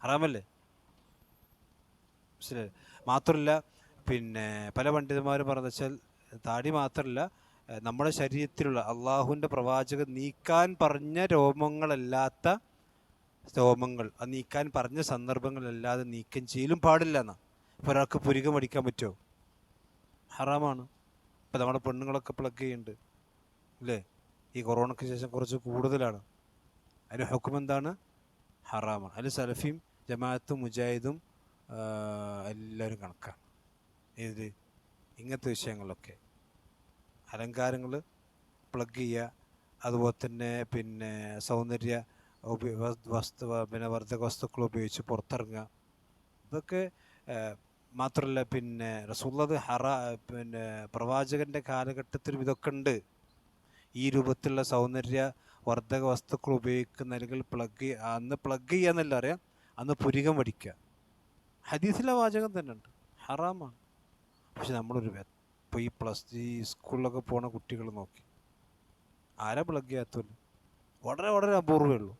ഹറാമല്ലേ? മനസ്സിലായി? മാത്രമല്ല പിന്നെ പല പണ്ഡിതന്മാരും പറഞ്ഞു വെച്ചാൽ താടി മാത്രമല്ല, നമ്മുടെ ശരീരത്തിലുള്ള അള്ളാഹുവിൻ്റെ പ്രവാചകൻ നീക്കാൻ പറഞ്ഞ രോമങ്ങളല്ലാത്ത രോമങ്ങൾ, അത് നീക്കാൻ പറഞ്ഞ സന്ദർഭങ്ങളല്ലാതെ നീക്കം ചെയ്യലും പാടില്ല എന്നാ. ഇപ്പോൾ ഒരാൾക്ക് പുരികം അടിക്കാൻ പറ്റുമോ? ഹറാമാണ്. ഇപ്പം നമ്മുടെ പെണ്ണുങ്ങളൊക്കെ പ്ലഗ് ചെയ്യുന്നുണ്ട് അല്ലേ? ഈ കൊറോണയ്ക്ക് ശേഷം കുറച്ച് കൂടുതലാണ്. അതിന് ഹുക്കം എന്താണ്? ഹറാമാണ്. അതിൽ സലഫിയും ജമാഅത്തും മുജാഹിദും എല്ലാവരും കണക്കാണ്. ഏത് ഇങ്ങനത്തെ വിഷയങ്ങളൊക്കെ അലങ്കാരങ്ങൾ പ്ലഗ് ചെയ്യുക, അതുപോലെ തന്നെ പിന്നെ സൗന്ദര്യ പിന്നെ വർദ്ധക വസ്തുക്കൾ ഉപയോഗിച്ച് പുറത്തിറങ്ങുക, ഇതൊക്കെ മാത്രമല്ല പിന്നെ റസൂലുള്ളാഹി പിന്നെ പ്രവാചകൻ്റെ കാലഘട്ടത്തിലും ഇതൊക്കെ ഉണ്ട്. ഈ രൂപത്തിലുള്ള സൗന്ദര്യ വർദ്ധക വസ്തുക്കൾ ഉപയോഗിക്കുന്ന, അല്ലെങ്കിൽ അന്ന് പ്ലഗ് ചെയ്യുക എന്നല്ല അറിയാം, അന്ന് പുരികം വടിക്കുക. ഹദീസിലെ വാചകം തന്നെ ഉണ്ട്, ഹറാമാണ്. പക്ഷെ നമ്മളൊരു ഇപ്പോൾ ഈ സ്കൂളിലൊക്കെ പോണ കുട്ടികൾ നോക്കി ആരാ പ്ലഗ് ചെയ്യാത്തല്ലോ? വളരെ വളരെ അപൂർവമേ ഉള്ളൂ.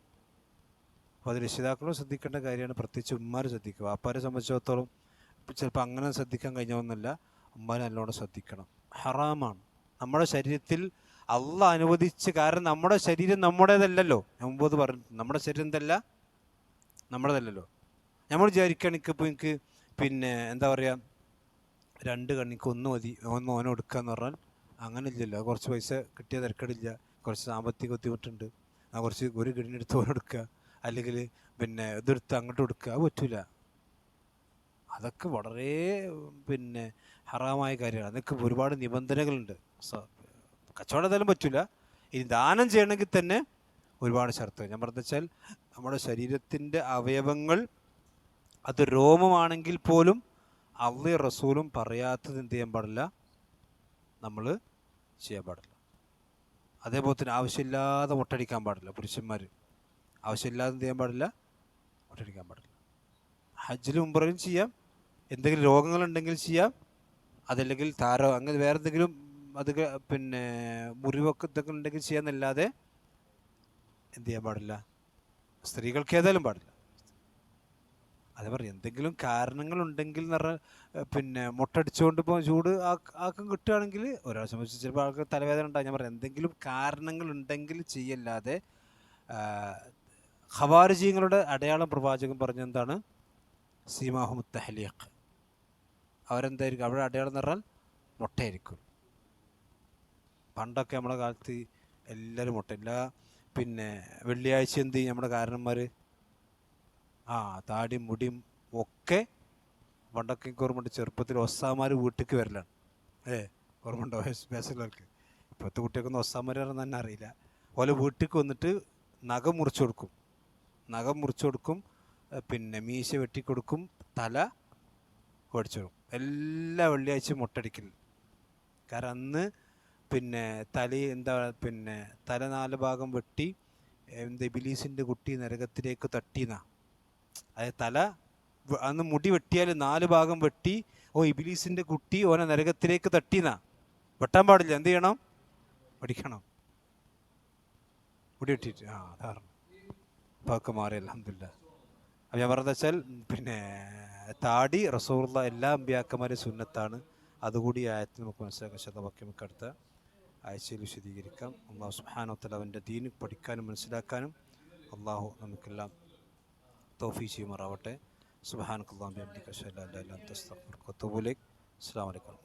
അപ്പോൾ അത് രക്ഷിതാക്കളും ശ്രദ്ധിക്കേണ്ട കാര്യമാണ്. പ്രത്യേകിച്ച് ഉമ്മാർ ശ്രദ്ധിക്കുക. വാപ്പാരെ സംബന്ധിച്ചിടത്തോളം ചിലപ്പോൾ അങ്ങനെ ശ്രദ്ധിക്കാൻ കഴിഞ്ഞൊന്നുമില്ല. ഉമ്മാരെ നല്ലോണം ശ്രദ്ധിക്കണം. ഹറാമാണ്. നമ്മുടെ ശരീരത്തിൽ അള്ളാഹ് അനുവദിച്ച്, കാരണം നമ്മുടെ ശരീരം നമ്മുടേതല്ലല്ലോ. ഞാൻ മുമ്പ് പറഞ്ഞു, നമ്മുടെ ശരീരം എന്തല്ല, നമ്മുടേതല്ലല്ലോ. നമ്മൾ വിചാരിക്കുകയാണെങ്കിൽ ഇപ്പോൾ എനിക്ക് പിന്നെ എന്താ പറയുക, 2 കണ്ണിക്ക് 1 മതി, ഓനെ എടുക്കുക എന്ന് പറഞ്ഞാൽ അങ്ങനെ ഇല്ലല്ലോ. കുറച്ച് പൈസ കിട്ടിയ തിരക്കടില്ല, കുറച്ച് സാമ്പത്തിക ബുദ്ധിമുട്ടുണ്ട്, കുറച്ച് ഒരു കിഡ്നിയെടുത്ത് ഓനെ എടുക്കുക, അല്ലെങ്കിൽ പിന്നെ ഇതെടുത്ത് അങ്ങോട്ട് കൊടുക്കുക, അത് പറ്റില്ല. അതൊക്കെ വളരെ പിന്നെ ഹറാമായ കാര്യമാണ്. അതൊക്കെ ഒരുപാട് നിബന്ധനകളുണ്ട്. കച്ചവടം എന്തായാലും പറ്റില്ല. ഇനി ദാനം ചെയ്യണമെങ്കിൽ തന്നെ ഒരുപാട് ഷർത്തുകൾ. ഞാൻ പറഞ്ഞു വെച്ചാൽ നമ്മുടെ ശരീരത്തിൻ്റെ അവയവങ്ങൾ അത് രോമമാണെങ്കിൽ പോലും അള്ളയും റസൂലും പറയാത്തത് എന്ത് ചെയ്യാൻ പാടില്ല, നമ്മൾ ചെയ്യാൻ പാടില്ല. അതേപോലെ തന്നെ ആവശ്യമില്ലാതെ മുട്ടടിക്കാൻ പാടില്ല. പുരുഷന്മാർ ആവശ്യമില്ലാതെ എന്ത് ചെയ്യാൻ പാടില്ല, മുട്ടടിക്കാൻ പാടില്ല. ഹജ്ജിലും ഉംറയിലും ചെയ്യാം, എന്തെങ്കിലും രോഗങ്ങളുണ്ടെങ്കിൽ ചെയ്യാം, അതല്ലെങ്കിൽ അങ്ങനെ വേറെ എന്തെങ്കിലും അത് പിന്നെ മുറിവൊക്കെ ഇതൊക്കെ ഉണ്ടെങ്കിൽ ചെയ്യാന്നല്ലാതെ എന്ത് ചെയ്യാൻ പാടില്ല, സ്ത്രീകൾക്ക് ഏതായാലും പാടില്ല. അതേ പറയും, എന്തെങ്കിലും കാരണങ്ങളുണ്ടെങ്കിൽ എന്ന് പറഞ്ഞാൽ പിന്നെ മുട്ടടിച്ചുകൊണ്ട് ഇപ്പോൾ ചൂട് ആക്കം കിട്ടുകയാണെങ്കിൽ ഒരാളെ സംബന്ധിച്ച് ചിലപ്പോൾ ആൾക്ക് തലവേദന ഉണ്ടാകും. ഞാൻ പറയാം, എന്തെങ്കിലും കാരണങ്ങളുണ്ടെങ്കിൽ ചെയ്യല്ലാതെ. ഖവാരിജീങ്ങളുടെ അടയാളം പ്രവാചകൻ പറഞ്ഞെന്താണ്? സീമാഹും തഹ്ലീഖ്. അവരെന്തായിരിക്കും? അവിടെ അടയാളം എന്ന് പറഞ്ഞാൽ മുട്ടയായിരിക്കും. പണ്ടൊക്കെ നമ്മുടെ കാലത്ത് എല്ലാവരും മുട്ട പിന്നെ വെള്ളിയാഴ്ച എന്ത് ചെയ്യും നമ്മുടെ കാരണന്മാർ? താടിയും മുടിയും ഒക്കെ പണ്ടൊക്കെ ഓർമ്മയുണ്ട്, ചെറുപ്പത്തിൽ ഒസ്സാമാർ വീട്ടിലേക്ക് വരലാണ്. ഓർമ്മയുണ്ടോ സ്പെഷ്യലർക്ക്? ഇപ്പോഴത്തെ കുട്ടികൾക്കൊന്നും ഒസ്സാമാർ തന്നെ അറിയില്ല. ഓലെ വീട്ടിലേക്ക് വന്നിട്ട് നഖം മുറിച്ചു കൊടുക്കും, പിന്നെ മീശ വെട്ടിക്കൊടുക്കും, തല ഓടിച്ചു കൊടുക്കും. എല്ലാ വെള്ളിയാഴ്ചയും മുട്ടടിക്കൽ. കാരണം അന്ന് പിന്നെ തല 4 ഭാഗം വെട്ടി ഇബ്ലീസിൻ്റെ കുട്ടി നരകത്തിലേക്ക് തട്ടീന്നാ. അതായത് അന്ന് മുടി വെട്ടിയാൽ 4 ഭാഗം വെട്ടി ഇബ്ലീസിൻ്റെ കുട്ടി ഓനെ നരകത്തിലേക്ക് തട്ടീന്നാ. വെട്ടാൻ പാടില്ല, എന്ത് ചെയ്യണം? പഠിക്കണം. മുടി വെട്ടിയിട്ട് ധാരണ അപ്പോൾ ഒക്കെ മാറി, അൽഹംദുലില്ലാ. അപ്പം ഞാൻ പറഞ്ഞത് വെച്ചാൽ പിന്നെ താടി റസൂലുള്ള എല്ലാ അമ്പിയാക്കന്മാരും സുന്നത്താണ്. അതുകൂടി ആയത്തിൽ നമുക്ക് മനസ്സിലാക്കാൻ ശതവാക്യം നമുക്ക് അടുത്ത ആഴ്ചയിൽ വിശദീകരിക്കാം. അള്ളാഹു സുബ്ഹാനഹു വ തആല അവൻ്റെ ദീന് പഠിക്കാനും മനസ്സിലാക്കാനും അള്ളാഹു നമുക്കെല്ലാം തൗഫീഖ് ചെയ്യുമാറാവട്ടെ. സുബ്ഹാനക്കല്ലാഹു വബിഹംദിക അശ്ഹദു അല്ലാ ഇലാഹ ഇല്ല അൻത അസ്തഗ്ഫിറുക വ അത്തൂബു ഇലൈക്. അസ്സലാമു അലൈക്കും.